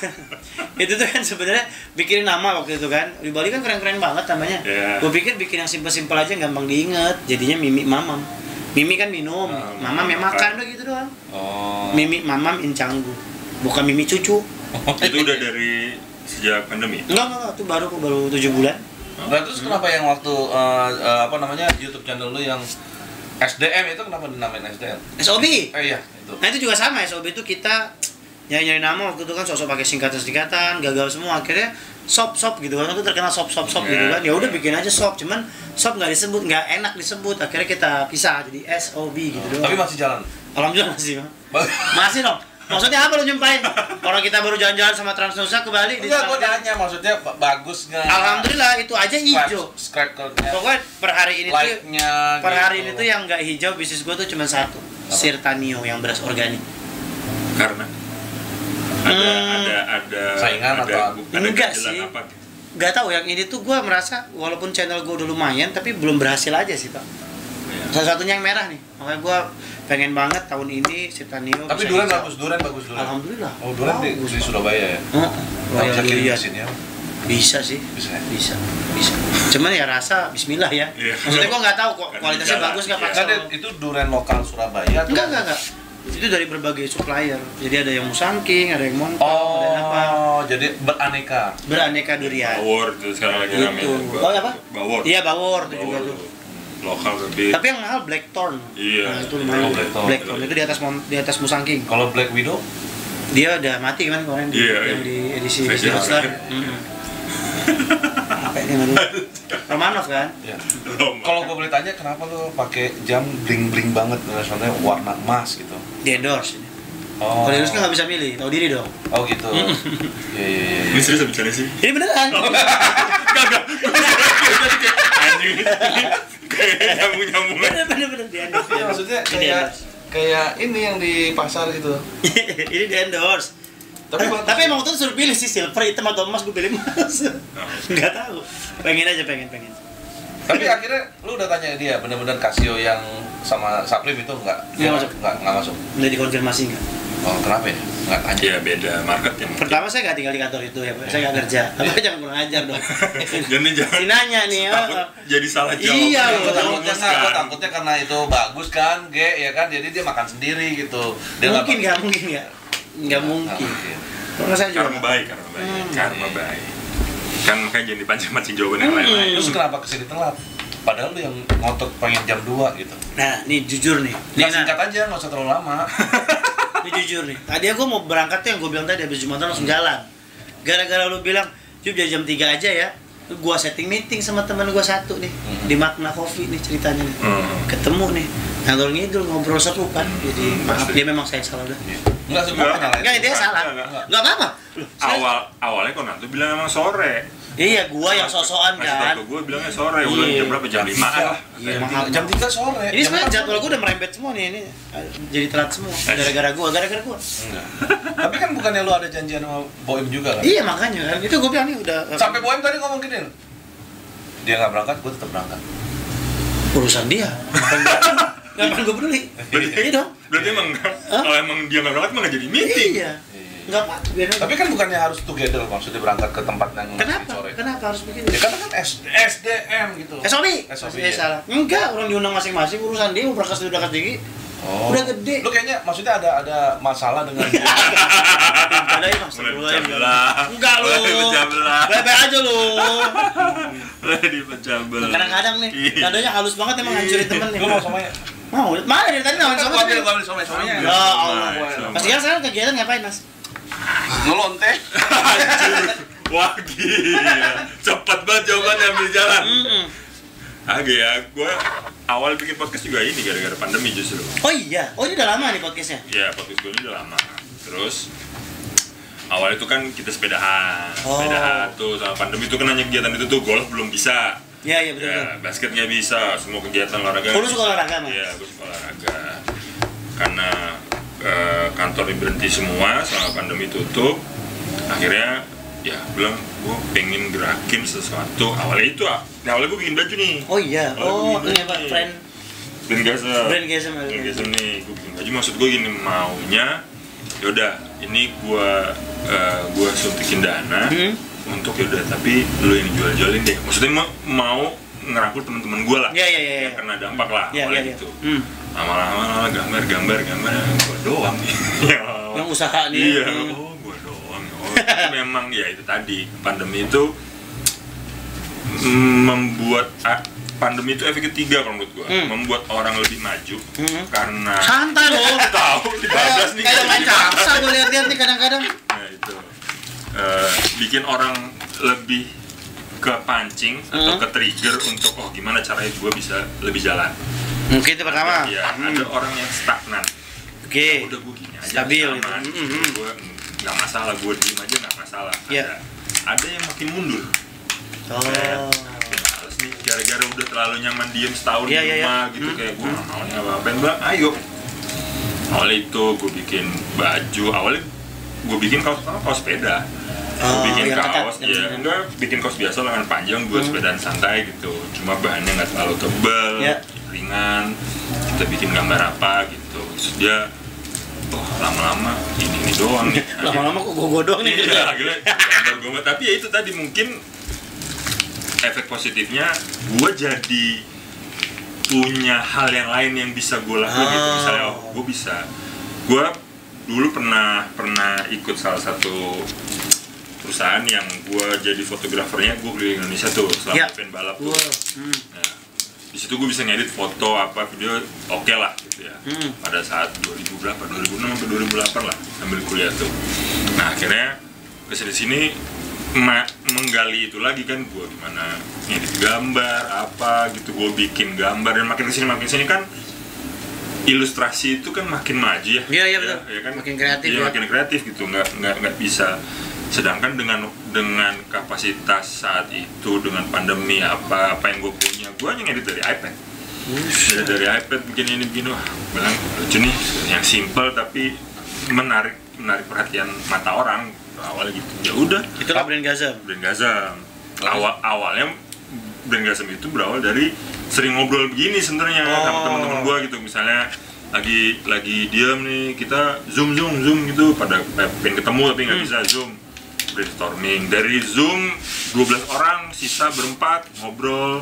Itu tuh kan sebenarnya bikin nama waktu itu kan. Di Bali kan keren-keren banget namanya. Yeah. Gue pikir bikin yang simpel-simpel aja gampang diinget. Jadinya Mimi Mamam. Mimi kan minum, mamam yang makan udah gitu doang. Mimi, mamam incanggu, bukan Mimi cucu. Itu udah dari sejak pandemi? Enggak, itu baru 7 bulan. Nah, terus kenapa yang waktu YouTube channel lu yang SDM itu kenapa dinamain SDM? SOB. Iya, itu. Nah itu juga sama, SOB itu kita nyari nama waktu itu kan sosok pakai singkatan gagal semua, akhirnya sop gitu kan, itu terkenal sop gitu kan, ya udah bikin aja sop, cuman sop nggak enak disebut, akhirnya kita pisah jadi SOB gitu doang. Tapi masih jalan? Alhamdulillah masih dong. Maksudnya apa lu nyumpain? Orang kita baru jalan-jalan sama Transnusa ke Bali. Enggak, gua nanya maksudnya bagus nggak? Alhamdulillah itu aja hijau. Subscribe-nya. Pokoknya per hari ini like-nya per hari gitu. ini tuh yang nggak hijau bisnis gua tuh cuma satu, Sirtanio yang beras organik. Karena ada saingan atau enggak sih? Gak tahu, yang ini tuh gua merasa walaupun channel gua udah lumayan tapi belum berhasil aja sih, Pak. Salah satunya yang merah nih, makanya gua pengen banget tahun ini Sirtanio. Tapi durian bagus. Alhamdulillah. Oh, durian di Surabaya ya? Bisa kirim lihat. sini ya? Bisa sih. Bisa. Cuman ya rasa bismillah ya. Maksudnya gua nggak tahu kok kualitasnya bagus nggak Pak. Itu durian lokal Surabaya? Enggak. Itu dari berbagai supplier. Jadi ada yang Musangking, ada yang Montong, ada apa. Jadi beraneka durian. Bawor itu sekarang lagi ramai. Oh, apa? Bawor. Iya, Bawor itu juga tuh. Lokal tapi yang mahal Blackthorn. Iya. Nah, itu lumayan. Blackthorn itu di atas Musangking. Kalau Black Widow dia udah mati kan kemarin yang di edisi Rockstar. Apa ini namanya? Romanov kan? Iya. Kalau gue boleh tanya, kenapa lo pakai jam bling banget, soalnya warna emas gitu? Di endorse ini. Kalau di endorse kan nggak bisa milih, tahu diri dong. Oh gitu. Iya. Ini serius bicara sih? Ini beneran. Gak. Anjing. Kayak nyambung. Bener di endorse. Maksudnya kayak ini yang di pasar gitu. Ini di endorse. Tapi emang waktu itu suruh pilih sih silver, hitam atau emas, gue pilih emas. Nggak tahu. Pengen. Tapi akhirnya lu udah tanya dia, bener-bener Casio yang sama Supreme itu nggak masuk? Udah dikonfirmasi nggak? Oh, kenapa ya? Nggak tanya. Iya, beda market yang Pertama saya nggak tinggal di kantor itu ya, saya nggak kerja. Tapi jangan kurang ajar dong. Jangan. Si nanya nih, jadi salah jawab. Iya, gue takutnya karena itu bagus kan, ya kan, jadi dia makan sendiri gitu. Mungkin nggak? Nggak mungkin. Karma baik. Kan makanya jangan dipancing-pancing jawaban yang lain-lain. Terus kenapa kesini telat? Padahal lu yang ngotot pengen jam 2 gitu. Nah, nih jujur nih. Singkat aja, nggak usah terlalu lama. Ini jujur nih. Tadi aku mau berangkat tuh yang gue bilang tadi habis Jumatan langsung jalan. Gara-gara lu bilang, "Yuk jadi jam 3 aja ya." Gua setting meeting sama teman gua satu nih di Magna Coffee nih ceritanya nih. Ketemu nih. Ngalor ngidul ngobrol seru kan. Jadi maaf dia memang saya salah udah. Enggak, dia salah. Enggak apa-apa. Awalnya Konanto bilang emang sore. Iya, gua yang sosokan kan. Gue bilangnya sore, udah jam berapa? Jam 5 lah. Iya, mahal. Jam 3 sore. Ini sebenarnya jadwal gua udah merembet semua nih, ini jadi telat semua. Gara-gara gua. Enggak. Tapi kan bukannya lu ada janjian sama Boim juga kan? Iya, makanya kan. Itu gua bilang nih udah sampai Boim tadi ngomong gini. Dia nggak berangkat, gua tetap berangkat. Urusan dia. Ngapain gua peduli? Iya dong. Berarti emang kalau emang dia nggak berangkat emang nggak jadi meeting. Iya. Enggak apa-apa. Tapi kan bukannya harus together, maksudnya berangkat ke tempat yang sore. Kenapa harus begitu? Ya karena kan SDM gitu. SOB. Ya. Salah. Enggak, orang diundang masing-masing, urusan dia mau berangkat tinggi. Oh. Udah gede. Lu kayaknya maksudnya ada masalah dengan dia. Ada ya masalah. Enggak lu. Baik-baik aja lu. Mulai dipecah belah. Kadang-kadang nih, nadanya halus banget emang ngancurin temen nih. Lu mau somai? Mau. Mana dari tadi nawarin somai? Gua ambil somai-somainya. Ya Allah. Mas Gilang sekarang kegiatan ngapain, Mas? Ngelonte. Wah gila, cepet banget jawabannya ambil jalan. Ya, gue awal bikin podcast juga ini gara-gara pandemi justru. Oh iya, ini udah lama nih podcastnya? Iya, podcast gue ini udah lama. Terus awal itu kan kita sepedahan tuh sama pandemi itu kan hanya kegiatan itu tuh, golf belum bisa. Iya betul. Ya, basket nggak bisa, semua kegiatan olahraga. Lu suka olahraga Mas? Iya, gue suka olahraga. Karena kantor berhenti semua sama pandemi tutup, akhirnya ya bilang gue pengen gerakin sesuatu. Awalnya gue bikin baju nih. Oh iya, ini apa? Brand Gasem nih. Gue bikin baju, maksud gue gini, maunya yaudah ini gue suntikin dana untuk yaudah, tapi lu yang jual-jualin deh. Maksudnya mau ngerangkul teman-teman gue lah, yang kena dampak lah, awalnya gitu. lama-lama gambar gue doang nih. Yang usaha nih. Iya, gue doang. Itu memang ya itu tadi, pandemi itu membuat pandemi itu efek ketiga kalau menurut gue, membuat orang lebih maju karena santai loh. Tahu 15 nih kayak main capsa gue lihat-lihat nih kadang-kadang. Nah itu bikin orang lebih kepancing atau ke trigger untuk gimana caranya gue bisa lebih jalan. Mungkin itu pertama. Iya, ada orang yang stagnan. Oke. Udah gue gini aja, stabil aman. gitu. Gue nggak masalah, gue diem aja nggak masalah. Iya. Ada yang makin mundur. Oh. Males nih, gara-gara udah terlalu nyaman diem setahun Iya, di iya, rumah gitu, kayak gue nggak mau apa-apain, Mbak. Ayo. Awalnya itu gue bikin baju, awalnya gue bikin kaos sepeda. Gue bikin kaos, ya enggak bikin kaos biasa lengan panjang buat sepedaan santai gitu. Cuma bahannya nggak terlalu tebal, ringan. Kita bikin gambar apa gitu. Terus dia, lama-lama ini doang nih. Lama-lama kok gue doang nih. Iya, akhirnya gambar. Tapi ya itu tadi mungkin efek positifnya, gue jadi punya hal yang lain yang bisa gue lakuin gitu. Misalnya, gue dulu pernah ikut salah satu perusahaan yang gue jadi fotografernya, gue keliling Indonesia tuh selama event balap tuh. Nah, di situ gue bisa ngedit foto apa video oke lah gitu ya. Pada saat 2006 sampai 2008 lah sambil kuliah tuh. Nah akhirnya kesini menggali itu lagi kan, gue gimana ngedit gambar apa gitu, gue bikin gambar, dan makin kesini kan ilustrasi itu kan makin maju ya. Iya betul. Ya kan? Makin kreatif. Iya, makin kreatif gitu, nggak bisa. Sedangkan dengan kapasitas saat itu, dengan pandemi apa yang gue punya, gue hanya ngedit dari iPad. Dari iPad bikin ini wah bilang lucu nih, yang simple tapi menarik perhatian mata orang awalnya gitu. Ya udah. Itulah Brand Gazam. Awalnya Brand Gazam itu berawal dari sering ngobrol begini sebenarnya sama teman-teman gue gitu, misalnya lagi diam nih, kita zoom gitu, pada pengen ketemu tapi nggak bisa zoom, brainstorming dari Zoom 12 orang, sisa berempat ngobrol.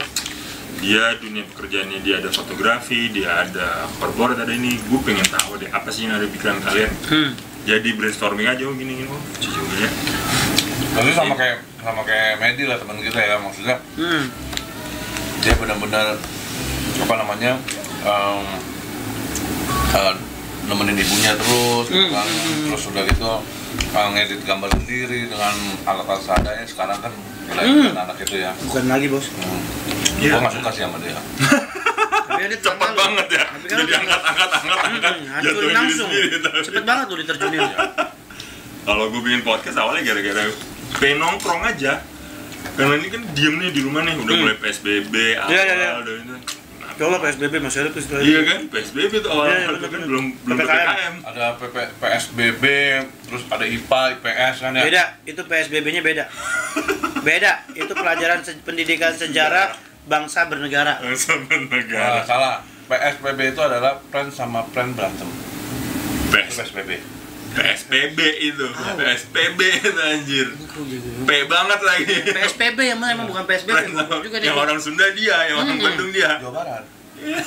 Dia dunia pekerjaannya, dia ada fotografi, dia ada corporate, ada ini. Gue pengen tahu deh apa sih yang ada di pikiran kalian. Jadi brainstorming aja gini juga ya. Tapi sama kayak Medi lah, teman kita ya, maksudnya dia benar-benar apa namanya nemenin ibunya terus kan, terus udah gitu ngedit gambar sendiri dengan alat-alat seadanya. Sekarang kan anak itu ya bukan lagi bos. Gua nggak suka sih sama dia. Cepet banget ya, jadi angkat jatuhin langsung cepet banget tuh diterjunin. Kalau gue bikin podcast awalnya gara-gara pengen nongkrong aja, karena ini kan diem nih di rumah nih, udah mulai PSBB awal udah itu. Ya Allah, PSBB masih ada PSBB. Iya kan, PSBB tuh awal-awal kan belum PPKM. Ada PSBB, terus ada IPA, IPS kan ya. Beda, itu PSBB-nya beda. Beda, itu pelajaran pendidikan sejarah bangsa bernegara. Bangsa bernegara. Salah. PSBB itu adalah friend sama friend berantem. PSBB. PSBB itu, PSBB itu anjir. P banget lagi. PSBB yang mana, emang bukan PSBB juga dia. Yang orang Sunda dia, yang orang Bandung dia. Jawa Barat.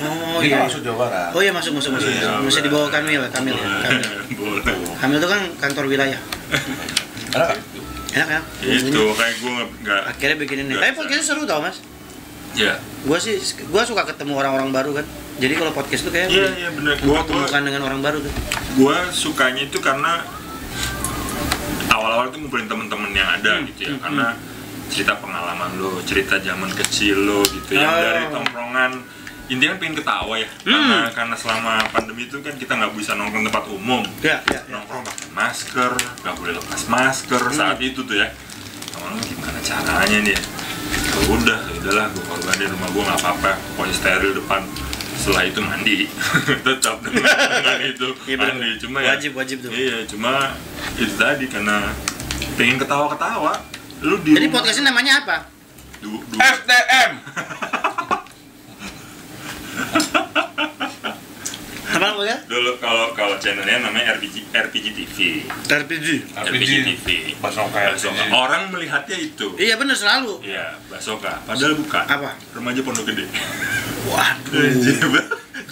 Oh iya, iya. masuk Jawa Barat. Oh iya, masuk. Mesti dibawa Kamil. Boleh. Kamil itu kan kantor wilayah. Enak ya? Itu kayak gue nggak. Akhirnya bikin ini. Tapi podcastnya seru tau mas. Iya. Gua suka ketemu orang-orang baru kan. Jadi kalau podcast tuh kayak iya benar. Gua ketemukan dengan orang baru tuh. Gua sukanya itu karena awal-awal tuh ngumpulin temen-temen yang ada gitu ya, karena cerita pengalaman lo, cerita zaman kecil lo gitu ya, dari tongkrongan. Intinya kan pengen ketawa ya, karena selama pandemi itu kan kita nggak bisa nongkrong tempat umum. Ya. Nongkrong pakai masker, nggak boleh lepas masker saat itu tuh ya. Lama-lama gimana caranya nih ya? Udahlah, gue korbanin, rumah gue nggak apa-apa, pokoknya steril depan. Setelah itu mandi, tetap dengan itu mandi. Cuma wajib tuh. Iya, cuma itu tadi karena pengen ketawa-ketawa. Lu di jadi podcastnya namanya apa? SDM. Apa namanya? Dulu kalau channelnya namanya RPG TV. RPG TV. Basoka. Orang melihatnya itu. Iya benar selalu. Iya, Basoka. Padahal bukan. Apa? Remaja Pondok Gede. Waduh.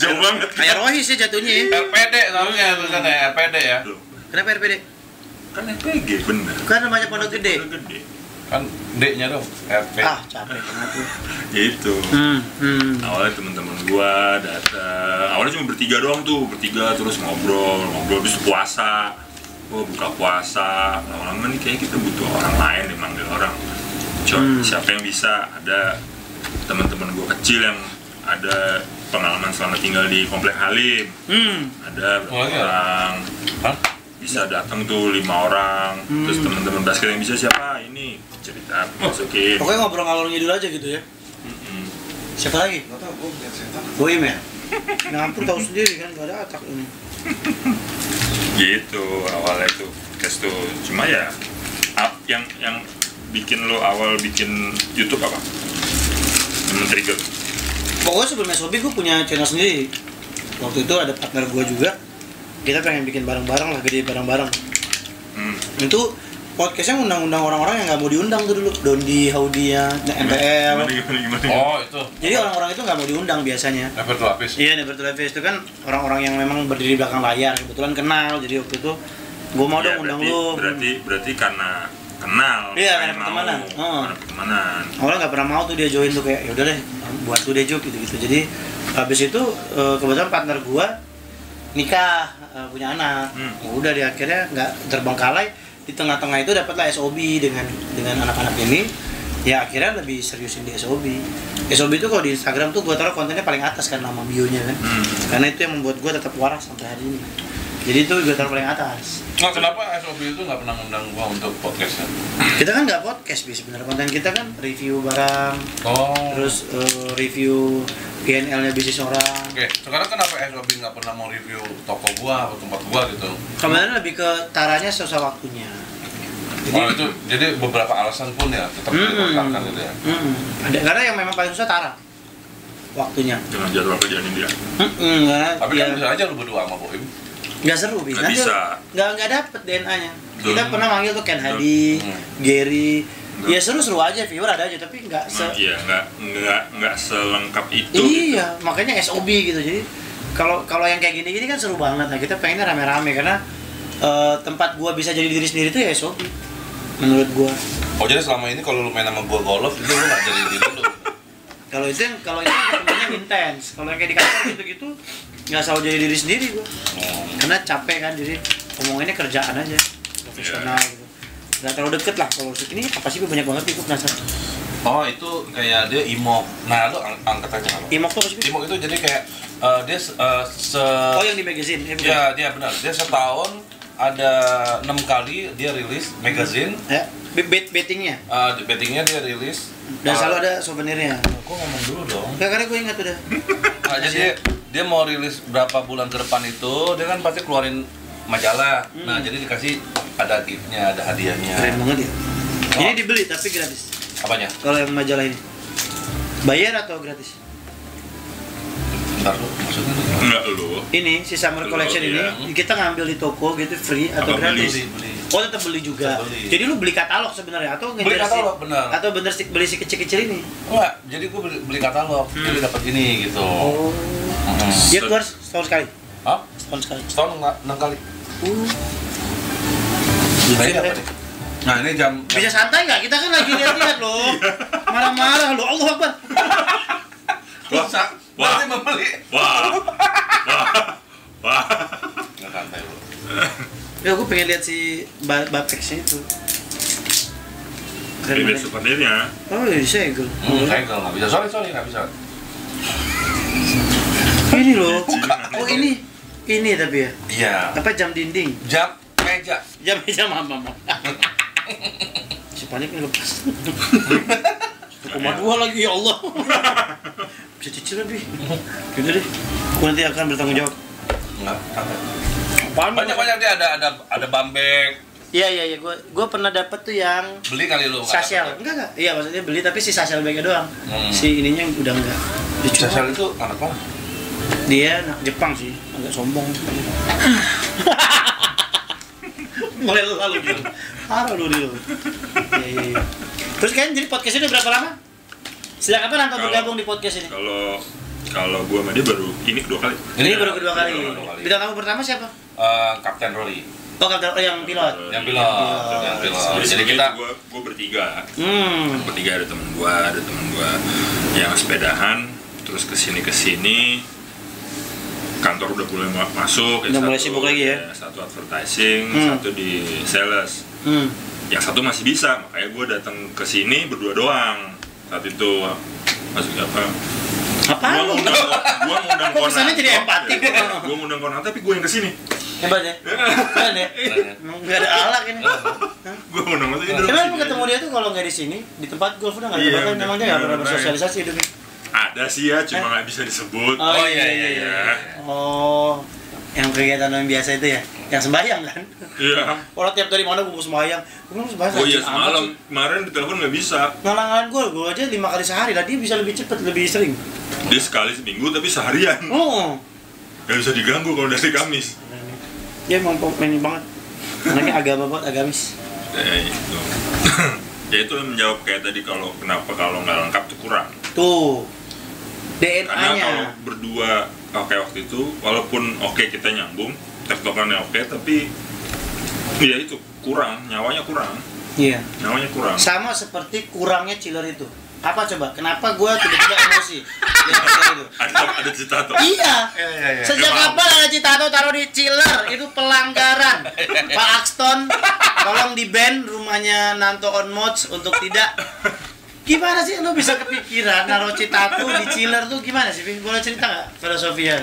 Jauh banget. Kayak Rohis sih jatuhnya ya. RPD namanya tulisannya RPD ya. Loh, Kenapa RPD? kan FPG bener. Kan namanya Pondok Gede. Pondok Gede. Kan D-nya dong, RP. Capek banget tuh. Gitu. Hmm. Awalnya teman-teman gua datang. Awalnya cuma bertiga doang tuh, terus ngobrol terus puasa. Buka puasa. Lama-lama nih kayak kita butuh orang lain yang manggil orang. Siapa yang bisa? Ada teman-teman gua kecil yang ada pengalaman selama tinggal di Komplek Halim. Ada berapa orang? Bisa datang tuh 5 orang. Terus teman-teman basket yang bisa siapa? Ini cerita masukin. Pokoknya ngobrol ngalor ngidul aja gitu ya. Siapa lagi? Enggak tahu, gua lihat setan. Boim ya? Ngampur tahu sendiri kan gak ada atak ini. Gitu awalnya tuh podcast tuh. Cuma ya yang bikin lo awal bikin YouTube apa? Yang trigger. Pokoknya sebelum SOB gue punya channel sendiri. Waktu itu ada partner gue juga. Kita pengen bikin bareng-bareng lah, gede bareng-bareng. Itu podcastnya undang-undang orang-orang yang nggak mau diundang tuh dulu. Dondi, Haudia, MPL. Gimana? Oh itu. Jadi orang-orang itu nggak mau diundang biasanya. Never to Lapis. Iya, Never to Lapis itu kan orang-orang yang memang berdiri belakang layar. Kebetulan kenal, jadi waktu itu gue mau dong undang lu. Berarti karena kenal. Iya, karena pertemanan. Karena pertemanan. Awalnya nggak pernah mau tuh dia join tuh kayak yaudah deh buat tuh deh Juk gitu-gitu. Jadi habis itu kebetulan partner gue nikah, punya anak. Udah di akhirnya nggak terbengkalai. Di tengah-tengah itu dapatlah SOB dengan anak-anak ini. Ya akhirnya lebih seriusin di SOB. SOB itu kalau di Instagram tuh gue taruh kontennya paling atas kan nama bio-nya kan. Karena itu yang membuat gue tetap waras sampai hari ini. Jadi itu gue taruh paling atas. Nah, kenapa SOB itu nggak pernah ngundang gua untuk podcastnya? Kita kan nggak podcast bis sebenarnya, konten kita kan review barang, terus review PNL-nya bisnis orang. Oke, sekarang kenapa SOB nggak pernah mau review toko gua atau tempat gua gitu? Sebenarnya lebih ke taranya susah waktunya. Jadi, jadi beberapa alasan pun ya tetap dipertahankan gitu ya. Ada karena yang memang paling susah tara waktunya. Dengan jadwal kerjaan dia. Tapi kan bisa aja lu berdua sama Boim. Nggak seru bisa. Nggak bisa. Nggak dapet DNA-nya. Kita pernah manggil tuh Ken Hadi, Gary. Ya seru-seru aja, viewer ada aja tapi nggak Iya, nggak selengkap itu. Iya, makanya SOB gitu. Jadi kalau yang kayak gini-gini kan seru banget. Nah, kita pengennya rame-rame karena tempat gua bisa jadi diri sendiri tuh ya SOB. Menurut gua. Oh, jadi selama ini kalau lu main sama gua golf itu lu nggak jadi diri lu. Kalau itu ketemunya intens. Kalau yang kayak di kantor gitu-gitu nggak selalu jadi diri sendiri gua. Karena capek kan, jadi omongannya kerjaan aja, profesional gitu. Nggak terlalu deket lah. Kalau ini apa sih banyak banget nih, gua penasaran. Oh, itu kayak dia imok. Nah, lu angkat aja kalau. Imok tuh apa sih? Imok itu jadi kayak dia Oh, yang di magazine. Ya, dia benar. Dia setahun ada 6 kali dia rilis magazine. Ya, bettingnya. Bettingnya dia rilis. Dan selalu ada souvenirnya. Kok ngomong dulu dong. Nggak, karena gue ingat udah. Nah, jadi dia mau rilis berapa bulan ke depan itu, dia kan pasti keluarin majalah. Nah, jadi dikasih ada gift-nya, ada hadiahnya. Keren banget ya. Ini dibeli tapi gratis. Apanya? Kalau yang majalah ini. Bayar atau gratis? Bentar lu, maksudnya lu? Enggak lu. Ini si Summer Collection ini kita ngambil di toko gitu free atau Apa gratis? Beli. Oh, tetap beli juga. Tetap beli. Jadi lu beli katalog sebenarnya atau Beli katalog, benar. Atau bener beli si kecil-kecil ini? Enggak, jadi gua beli katalog, jadi dapat ini gitu. Oh. Dia keluar setahun sekali. Hah? Setahun sekali. Setahun 6 kali. Nah, ini apa nih? Nah, ini jam Bisa santai nggak? Kita kan lagi lihat-lihat loh. Marah-marah loh. Allah Akbar. rusak. Berarti membeli. Wah. Nggak santai lu. Ya, gue pengen lihat si Bapexnya itu. Ini souvenirnya. Oh, iya, segel. Segel nggak bisa. Sorry nggak bisa. Ini loh. Oh, ini tapi ya. Iya. Apa jam dinding? Jam meja. Jam mama. Si panik nih lepas. 1,2 lagi ya Allah. Bisa cicil lebih. Gitu deh. Aku nanti akan bertanggung jawab. Enggak, santai. Banyak dia ada bambek. Iya. Gue pernah dapet tuh yang Beli kali lu. sasial. Enggak. Iya, maksudnya beli tapi si sasial bagnya doang. Si ininya udah enggak. Sasial itu anak mana? Dia anak Jepang sih, agak sombong. Mulai lalu gitu. Parah lu dia. Iya. Terus kan jadi podcast ini udah berapa lama? Sejak kapan Anto bergabung di podcast ini? Kalau gua sama dia baru ini kedua kali. Ini baru kedua kali. Kedua kali. Bintang tamu pertama siapa? Kapten Rory. Oh, kapten yang pilot. Yang pilot. Jadi kita gua bertiga. Hmm. Bertiga ada temen gua yang sepedahan, terus kesini kantor udah mulai masuk. Udah mulai sibuk lagi ya? Satu advertising, satu di sales. Yang satu masih bisa, makanya gua datang ke sini berdua doang saat itu. Masuk apa? Apaan lu? Gua ngundang Kok kesannya jadi empatik? Gua ngundang Conan tapi gua yang kesini. Hebat ya? Keren ya? Nggak ada alak ini. Gua ngundang Conan tapi Emang aku ketemu dia tuh kalau nggak di sini, di tempat golf udah nggak ada tempat, memang dia nggak pernah bersosialisasi hidupnya. Ada sih ya, cuma nggak bisa disebut. Oh iya. Oh, yang kegiatan yang biasa itu ya, yang sembahyang kan? Iya. Kalau tiap dari mana gue mau sembahyang, gue mau sembahyang. Oh iya, semalam kemarin di telepon nggak bisa. Ngalang-ngalang gue aja 5 kali sehari lah, dia bisa lebih cepet, lebih sering. Dia sekali seminggu tapi seharian. Oh, Gak bisa diganggu kalau dari Kamis. dia emang pengen banget. Anaknya agama banget, agamis. Ya itu. Ya itu yang menjawab kayak tadi kalau kenapa kalau nggak lengkap tuh kurang. Tuh, Karena kalau DNA-nya. berdua oke waktu itu, walaupun oke kita nyambung, tektokannya oke, tapi ya itu kurang, nyawanya kurang. Iya. Nyawanya kurang. Sama seperti kurangnya chiller itu. Apa coba? Kenapa gue tiba-tiba emosi? Dia itu. Ada cerita tuh. Iya. Sejak kapan ada Citato taruh di chiller? Itu pelanggaran. Pak Axton, tolong di ban rumahnya Nanto on Mods untuk tidak. Gimana sih lo bisa kepikiran naruh Citato di chiller tuh gimana sih? Boleh cerita nggak filosofinya?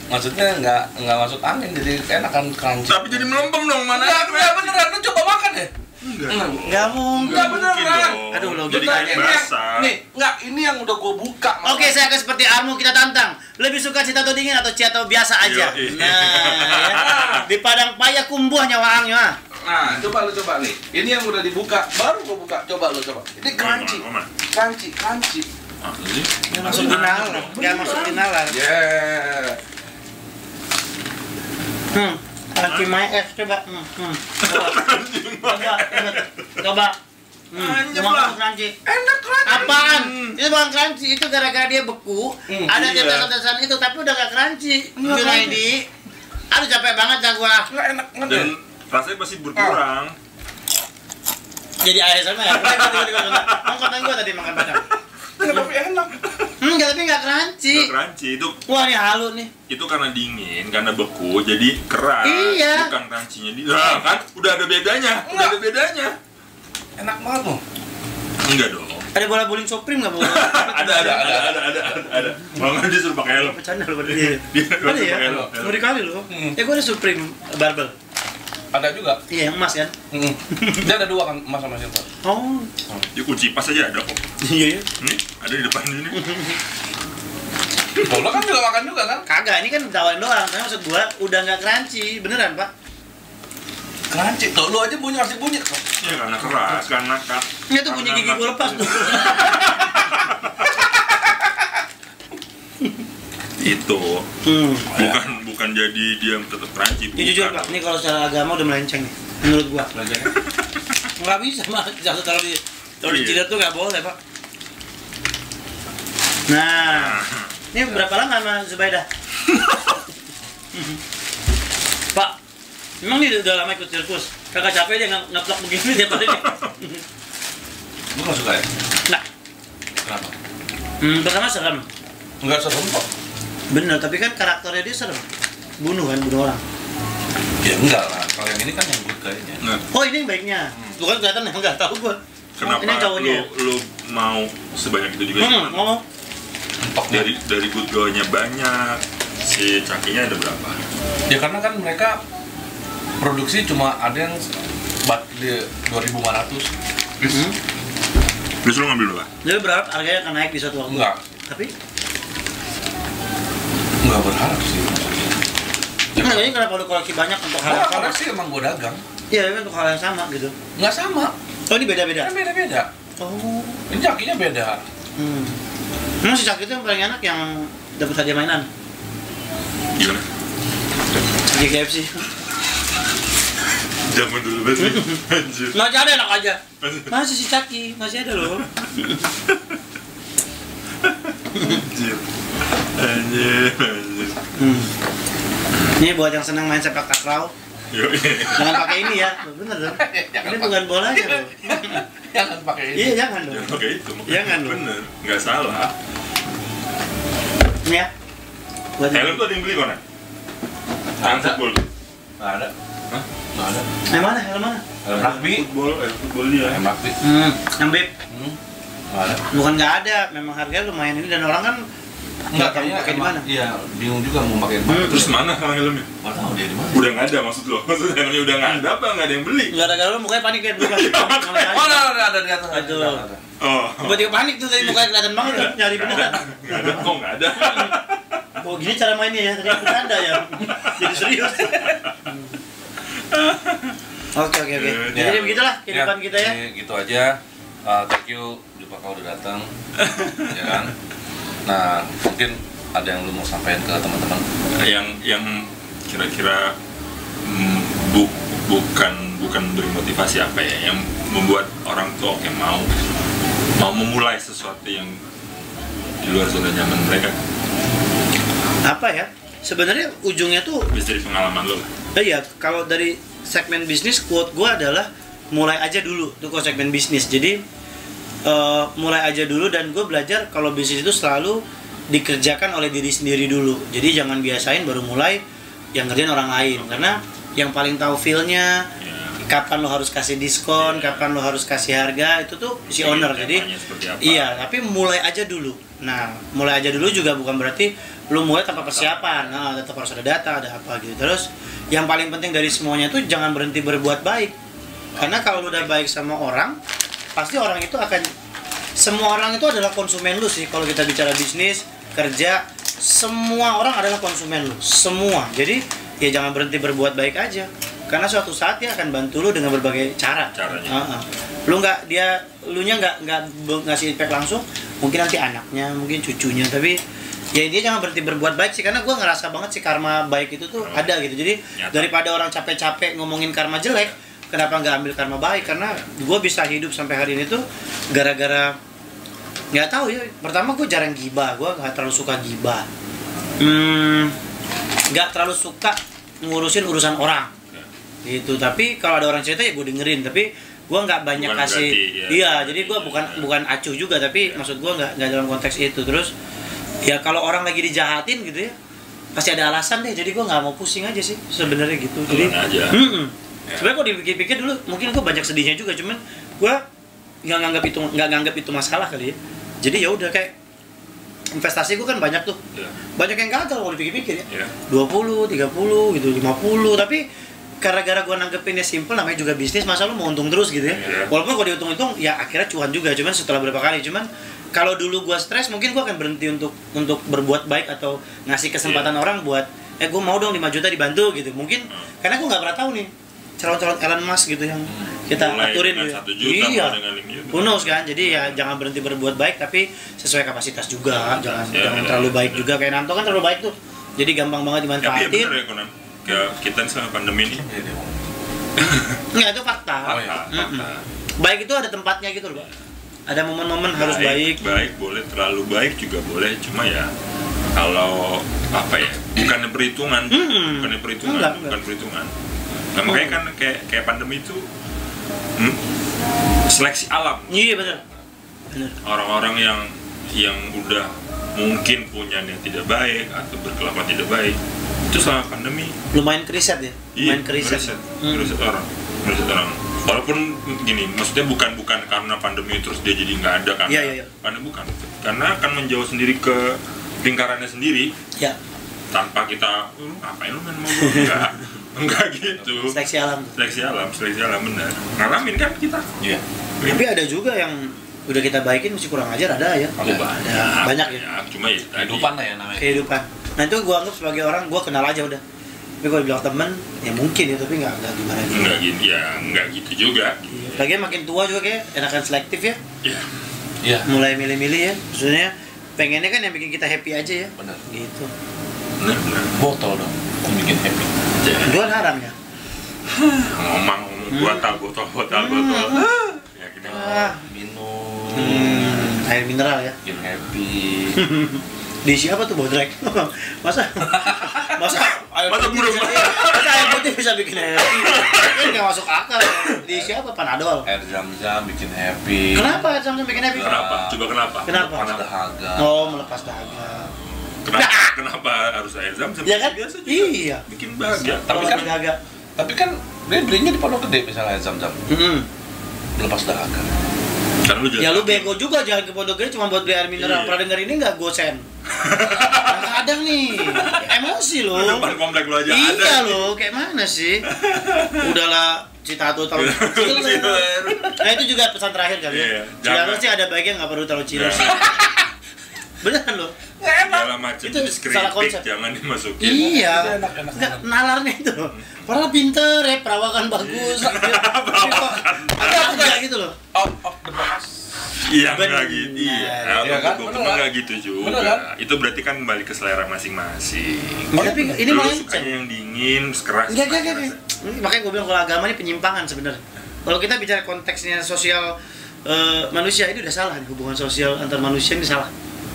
Maksudnya nggak masuk angin, jadi enak kan crunchy. Tapi jadi melempem dong, mana? Nggak beneran, lu coba makan ya? Nggak mungkin. Nggak beneran. Aduh, lo jadi gitu kayak aja. basah. Nih, nggak, ini yang udah gue buka. Oke, saya akan seperti Armu, kita tantang. Lebih suka Citato dingin atau Citato biasa aja? Yoi. Nah, ya. Di padang paya kumbuh nyawaangnya. Nah, coba nih. Ini yang udah dibuka, baru gue buka. Coba lu coba. Ini crunchy. Mana? Crunchy. Nggak masuk di nalar. Nggak masuk di nalar. Yeah. Crunchy my F, coba. Coba. Anjep Cuma lah. crunchy. Enak crunchy. Apaan? Itu bukan crunchy, itu gara-gara dia beku. Ada iya. tetesan-tetesan itu, tapi udah gak crunchy. Nggak Junaidi. Aduh capek banget dah gua. Nggak enak Dan banget. rasanya pasti berkurang. Jadi ASMR ya. Konten gua tadi makan padang. Nggak, tapi enak. Enggak, tapi nggak crunchy. Nggak crunchy itu Wah, ini halu nih. itu karena dingin, karena beku, jadi keras. Iya. Bukan crunchy-nya dia. Nah, kan udah ada bedanya. Udah ada bedanya. Enak banget loh. Enggak dong. Ada bola bowling Supreme nggak bola? Ada. Malah dia suruh pakai helm. Bercanda loh pada dia. Dia Ada suruh ya? pakai helm. Ngeri kali loh. Ya gua ada Supreme barbel. Ada juga. Iya, yang emas kan? Dia ada dua kan, emas sama silver. Oh. Dia kunci pas aja ada kok. Iya ya. Nih, ada di depan sini. Lo kan juga makan juga kan? Kagak, ini kan tawarin doang. Tapi maksud gua udah nggak crunchy, beneran pak? Crunchy. Tuh lu aja masih bunyi. Ya karena keras, karena Ini tuh bunyi gigi gua lepas tuh. itu bukan jadi dia tetap crunchy. Ya, jujur pak, ini kalau secara agama udah melenceng nih, menurut gua. Nggak bisa mah, jangan taruh di chiller tuh nggak boleh pak. Nah, ini berapa lama sama Zubaidah? Pak, memang dia udah lama ikut sirkus. Kakak capek dia ngeplak begini tiap hari nih. Lu nggak suka ya? Nah, Kenapa? pertama serem. Nggak serem kok. Bener, tapi kan karakternya dia serem. Bunuh orang. Ya enggak lah. Kalau yang ini kan yang good kayaknya. Nah, Oh, ini yang baiknya. Bukan kelihatan yang nggak tahu gua. kenapa Ini cowoknya. lu mau sebanyak itu juga? Cuman Ngomong. Entok dari. dari good girl-nya banyak, si cakinya ada berapa? Ya karena kan mereka produksi cuma ada yang di 2.500. Terus lu ngambil berapa? Jadi berharap harganya akan naik di suatu waktu. Enggak. Tapi Enggak berharap sih. nah, ini kenapa lu koleksi banyak untuk hal yang sama? Karena sih emang gua dagang. Iya, ini untuk hal yang sama gitu. Nggak sama. Oh, ini beda-beda. Kan beda-beda. Oh. Ini jakinya beda. Emang si Cak itu yang paling enak yang dapat hadiah mainan? Gimana? Di KFC. Zaman dulu banget. Anjir. Masih ada enak aja. Masih si Caki, masih ada loh. Anjir. Anjir. Ini buat yang senang main sepak takraw, Yoi. jangan pakai ini ya. Bener dong. Ini bukan bolanya loh. Jangan pakai ini. Iya jangan dong. Jangan pakai itu. makanya Jangan dong. Bener, nggak salah. Ini ya. Buat Helm tuh ada yang beli kok, Nan? Helm Ada. football. Nggak ada. Hah? Nggak ada. Yang mana? Helm mana? Helm rugby. Football dia. Helm rugby. Yang beb. Nggak ada. Bukan nggak ada, memang harganya lumayan ini dan orang kan nggak tahu kayaknya pakai di emang- mana. Iya, bingung juga mau pakai di mana. Terus mana sekarang helmnya? Nggak tahu dia di mana. Udah nggak ada maksud lo? Maksud helmnya udah nggak ada apa nggak ada yang beli? Gara-gara lu mukanya panik kayak dulu kan. Oh, ada di atas. Aduh. Ada. Oh. Tiba-tiba panik tuh tadi mukanya kelihatan banget kan nyari beneran. Nggak ada kok nggak ada. Oh gini cara mainnya ya, tadi aku bercanda ya. Jadi serius. Oke. Ya. Jadi begitulah kehidupan kita ya. Jadi gitu aja. Thank you Jupa kau udah datang. Ya kan? Nah, mungkin ada yang lu mau sampaikan ke teman-teman? Yang kira-kira bukan beri motivasi apa ya, yang membuat orang tuh oke mau memulai sesuatu yang di luar zona nyaman mereka. Apa ya? Sebenarnya ujungnya tuh Bisa dari pengalaman lo lah. iya, kalau dari segmen bisnis quote gua adalah mulai aja dulu tuh kalau segmen bisnis. Jadi mulai aja dulu dan gue belajar kalau bisnis itu selalu dikerjakan oleh diri sendiri dulu. Jadi jangan biasain baru mulai yang ngerjain orang lain karena yang paling tahu feel-nya kapan lo harus kasih diskon, kapan lo harus kasih harga itu tuh si owner. Jadi iya, tapi mulai aja dulu. Nah, mulai aja dulu juga bukan berarti lo mulai tanpa persiapan. Nah, tetap harus ada data, ada apa gitu. Terus yang paling penting dari semuanya tuh jangan berhenti berbuat baik. Karena kalau lo udah baik sama orang, pasti orang itu akan, semua orang itu adalah konsumen lu sih. Kalau kita bicara bisnis, kerja, semua orang adalah konsumen lu, semua. Jadi ya jangan berhenti berbuat baik aja, karena suatu saat dia akan bantu lu dengan berbagai caranya. Lu lu nya nggak ngasih impact langsung, mungkin nanti anaknya, mungkin cucunya, tapi ya dia jangan berhenti berbuat baik sih, karena gue ngerasa banget sih karma baik itu tuh ada gitu. Jadi daripada orang capek-capek ngomongin karma jelek, kenapa nggak ambil karma baik? Karena gue bisa hidup sampai hari ini tuh gara-gara nggak tahu ya. Pertama gue jarang gibah, gue nggak terlalu suka gibah, nggak terlalu suka ngurusin urusan orang gitu. Tapi kalau ada orang cerita ya gue dengerin, tapi gue nggak banyak Bukan kasih berarti, iya. Jadi gue bukan acuh juga, tapi maksud gue nggak dalam konteks itu. Terus ya kalau orang lagi dijahatin gitu ya pasti ada alasan deh. Jadi gue nggak mau pusing aja sih sebenarnya gitu. Jadi sebenarnya kalau dipikir-pikir dulu mungkin gue banyak sedihnya juga, cuman gue nggak nganggap itu masalah kali ya. Jadi ya udah, kayak investasi gue kan banyak tuh, banyak yang gagal kalau dipikir-pikir ya, 20, 30 gitu, 50, tapi gara-gara gue nanggepinnya simple, namanya juga bisnis, masa lu mau untung terus gitu ya. Walaupun kalau dihitung-hitung ya akhirnya cuan juga, cuman setelah berapa kali. Cuman kalau dulu gue stres, mungkin gue akan berhenti untuk berbuat baik atau ngasih kesempatan orang buat gue mau dong 5 juta dibantu gitu. Mungkin karena gue nggak pernah tahu nih calon-calon Elon Musk gitu yang kita aturin gitu. Iya. Who knows kan? Jadi ya jangan berhenti berbuat baik, tapi sesuai kapasitas juga. Jangan terlalu baik juga. Kayak Nanto kan terlalu baik tuh. Jadi gampang banget dimanfaatin. Tapi ya bener ya Conan, kayak kita selama pandemi ini. Enggak, itu fakta. Baik itu ada tempatnya gitu loh, Pak. Ada momen-momen harus baik. Baik boleh, terlalu baik juga boleh. Cuma ya kalau apa ya, bukan perhitungan. Bukan perhitungan. Nah, makanya kan kayak pandemi itu seleksi alam. Iya benar. Orang-orang yang udah mungkin punya yang tidak baik atau berkelakuan tidak baik itu selama pandemi lumayan keriset ya. Lumayan keriset orang. Walaupun gini, maksudnya bukan karena pandemi terus dia jadi nggak ada kan? Iya. Karena bukan, karena akan menjauh sendiri ke lingkarannya sendiri. Ya. Tanpa kita ngapain lu main mobil? Enggak gitu. Seleksi alam benar. Ngalamin kan kita. Iya. Tapi ada juga yang udah kita baikin masih kurang ajar, ada ya. Banyak ya. Cuma ya kehidupan lah ya namanya. Kehidupan. Nah itu gue anggap sebagai orang, gue kenal aja udah. Tapi kalau bilang temen, ya mungkin ya, tapi nggak gimana gitu. Nggak gitu juga. Lagian makin tua juga kayak enakan selektif ya. Iya. Mulai milih-milih ya. Maksudnya pengennya kan yang bikin kita happy aja ya. Benar. Gitu. Benar. Botol dong, yang bikin happy. Jual haram ya. Ngomong botol. Ya gini. Minum. Air mineral ya. Bikin happy. Di siapa tuh bodrek? Masa burung? Masa air putih bisa bikin happy? Ini nggak masuk akal. Di siapa? Panadol. Air zam-zam bikin happy. Kenapa air zam-zam bikin happy? Kenapa? Coba kenapa? Kenapa? Melepas dahaga. Oh, melepas dahaga. Kenapa harus air zam-zam? Ya kan? Biasa juga. Iya. Bikin bahagia. Tapi kan dahaga. Tapi kan dia belinya di Pondok Gede misalnya air zam-zam. Melepas dahaga. Kan lu Ya lu bego juga, jangan ke Pondok Gede cuma buat beli air mineral. Iya. Pernah denger ini nggak gosen? Kadang nih, emosi lo. Depan komplek lu aja ada. Iya lo, kayak mana sih? Udahlah, Citato terlalu ciler. Nah itu juga pesan terakhir kali ya. Iya, Ciler jangan. sih ada baiknya nggak perlu terlalu ciler sih. Beneran lo. Segala macam Itu jenis salah keripik konsep. jangan dimasukin. Iya. Itu enak. Nggak, nalarnya itu loh. Padahal pinter ya, perawakan bagus. Ada gitu loh. Out of the box. Iya, Bener. enggak gitu. Iya, Iya kan? untuk Bener kan? enggak gitu juga. Bener kan? Itu berarti kan balik ke selera masing-masing. Nggak, tapi ini Lu malah sukanya yang dingin, keras. Enggak. Makanya gue bilang kalau agama ini penyimpangan sebenarnya. Kalau kita bicara konteksnya sosial manusia, ini udah salah. Hubungan sosial antar manusia ini salah.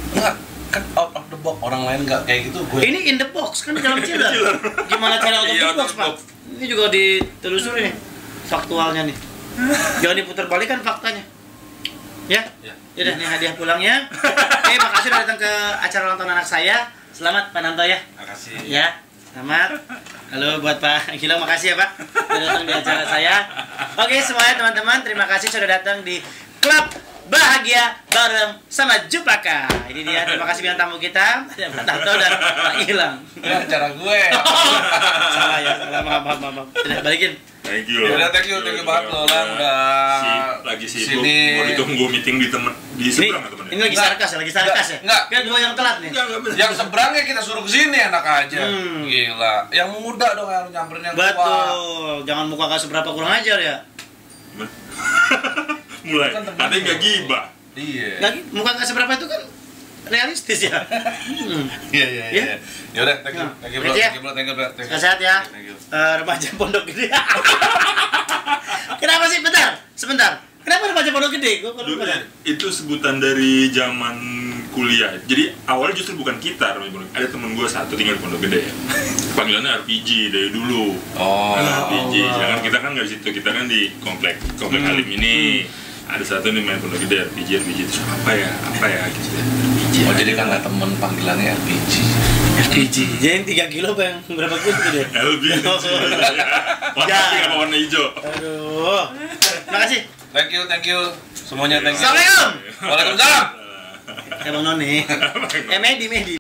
Enggak, kan out of the box. Orang lain enggak kayak gitu gue. Ini in the box kan di dalam chiller. Gimana cara out of Iya, the box, out of the Pak? box. Ini juga ditelusuri nih faktualnya nih. Jangan diputar balik kan faktanya. Ya? Ya. Yaudah, nih hadiah pulangnya. Oke, makasih udah datang ke acara ulang tahun anak saya. Selamat Pak Nanto ya. Makasih. Ya, selamat. Halo buat Pak Gilang, makasih ya Pak sudah datang di acara saya. Oke semuanya teman-teman, terima kasih sudah datang di Klub Bahagia bareng sama Jupaka. Ini dia, terima kasih bintang tamu kita, ada Pak Nanto dan Pak Gilang. Ini acara gue. Salah ya, salah, maaf. Tidak, balikin. Thank you. Udah, thank you banget lo Lang, udah lagi sibuk. sini. Mau ditunggu meeting di Ini, seberang atau mana? ini lagi sarkas ya? Enggak. Kan dua yang telat nih. Yang seberangnya kita suruh kesini enak aja. Hmm. Gila. Yang muda dong yang nyamperin yang tua. Betul, jangan muka gak seberapa kurang ajar ya. Mulai. Kan temen Ada yang nggak lo. gibah. Iya. Lagi muka gak seberapa itu kan realistis ya. Iya. Ya? Ya udah, thank you bro, Berarti ya? thank you bro. Sehat ya. Thank you. Remaja Pondok Gede. Kenapa sih? Sebentar. Kenapa remaja Pondok Gede? Gua Dulu, kurang. itu sebutan dari zaman kuliah. Jadi awalnya justru bukan kita remaja Pondok. Ada temen gue satu tinggal di Pondok Gede ya. Panggilannya RPG dari dulu. Oh. RPG. Sedangkan kita kan nggak di situ. Kita kan di komplek Halim ini. Ada satu nih main Pondok Gede RPG terus apa ya gitu ya. Oh jadi karena temen panggilannya RPG. FPG. Jadi 3 kilo apa yang berapa kilo deh? LB. Warna Ya. pink apa warna hijau? Aduh. Makasih. Thank you. Semuanya thank you. Assalamualaikum. Waalaikumsalam. Bang Noni. Medi.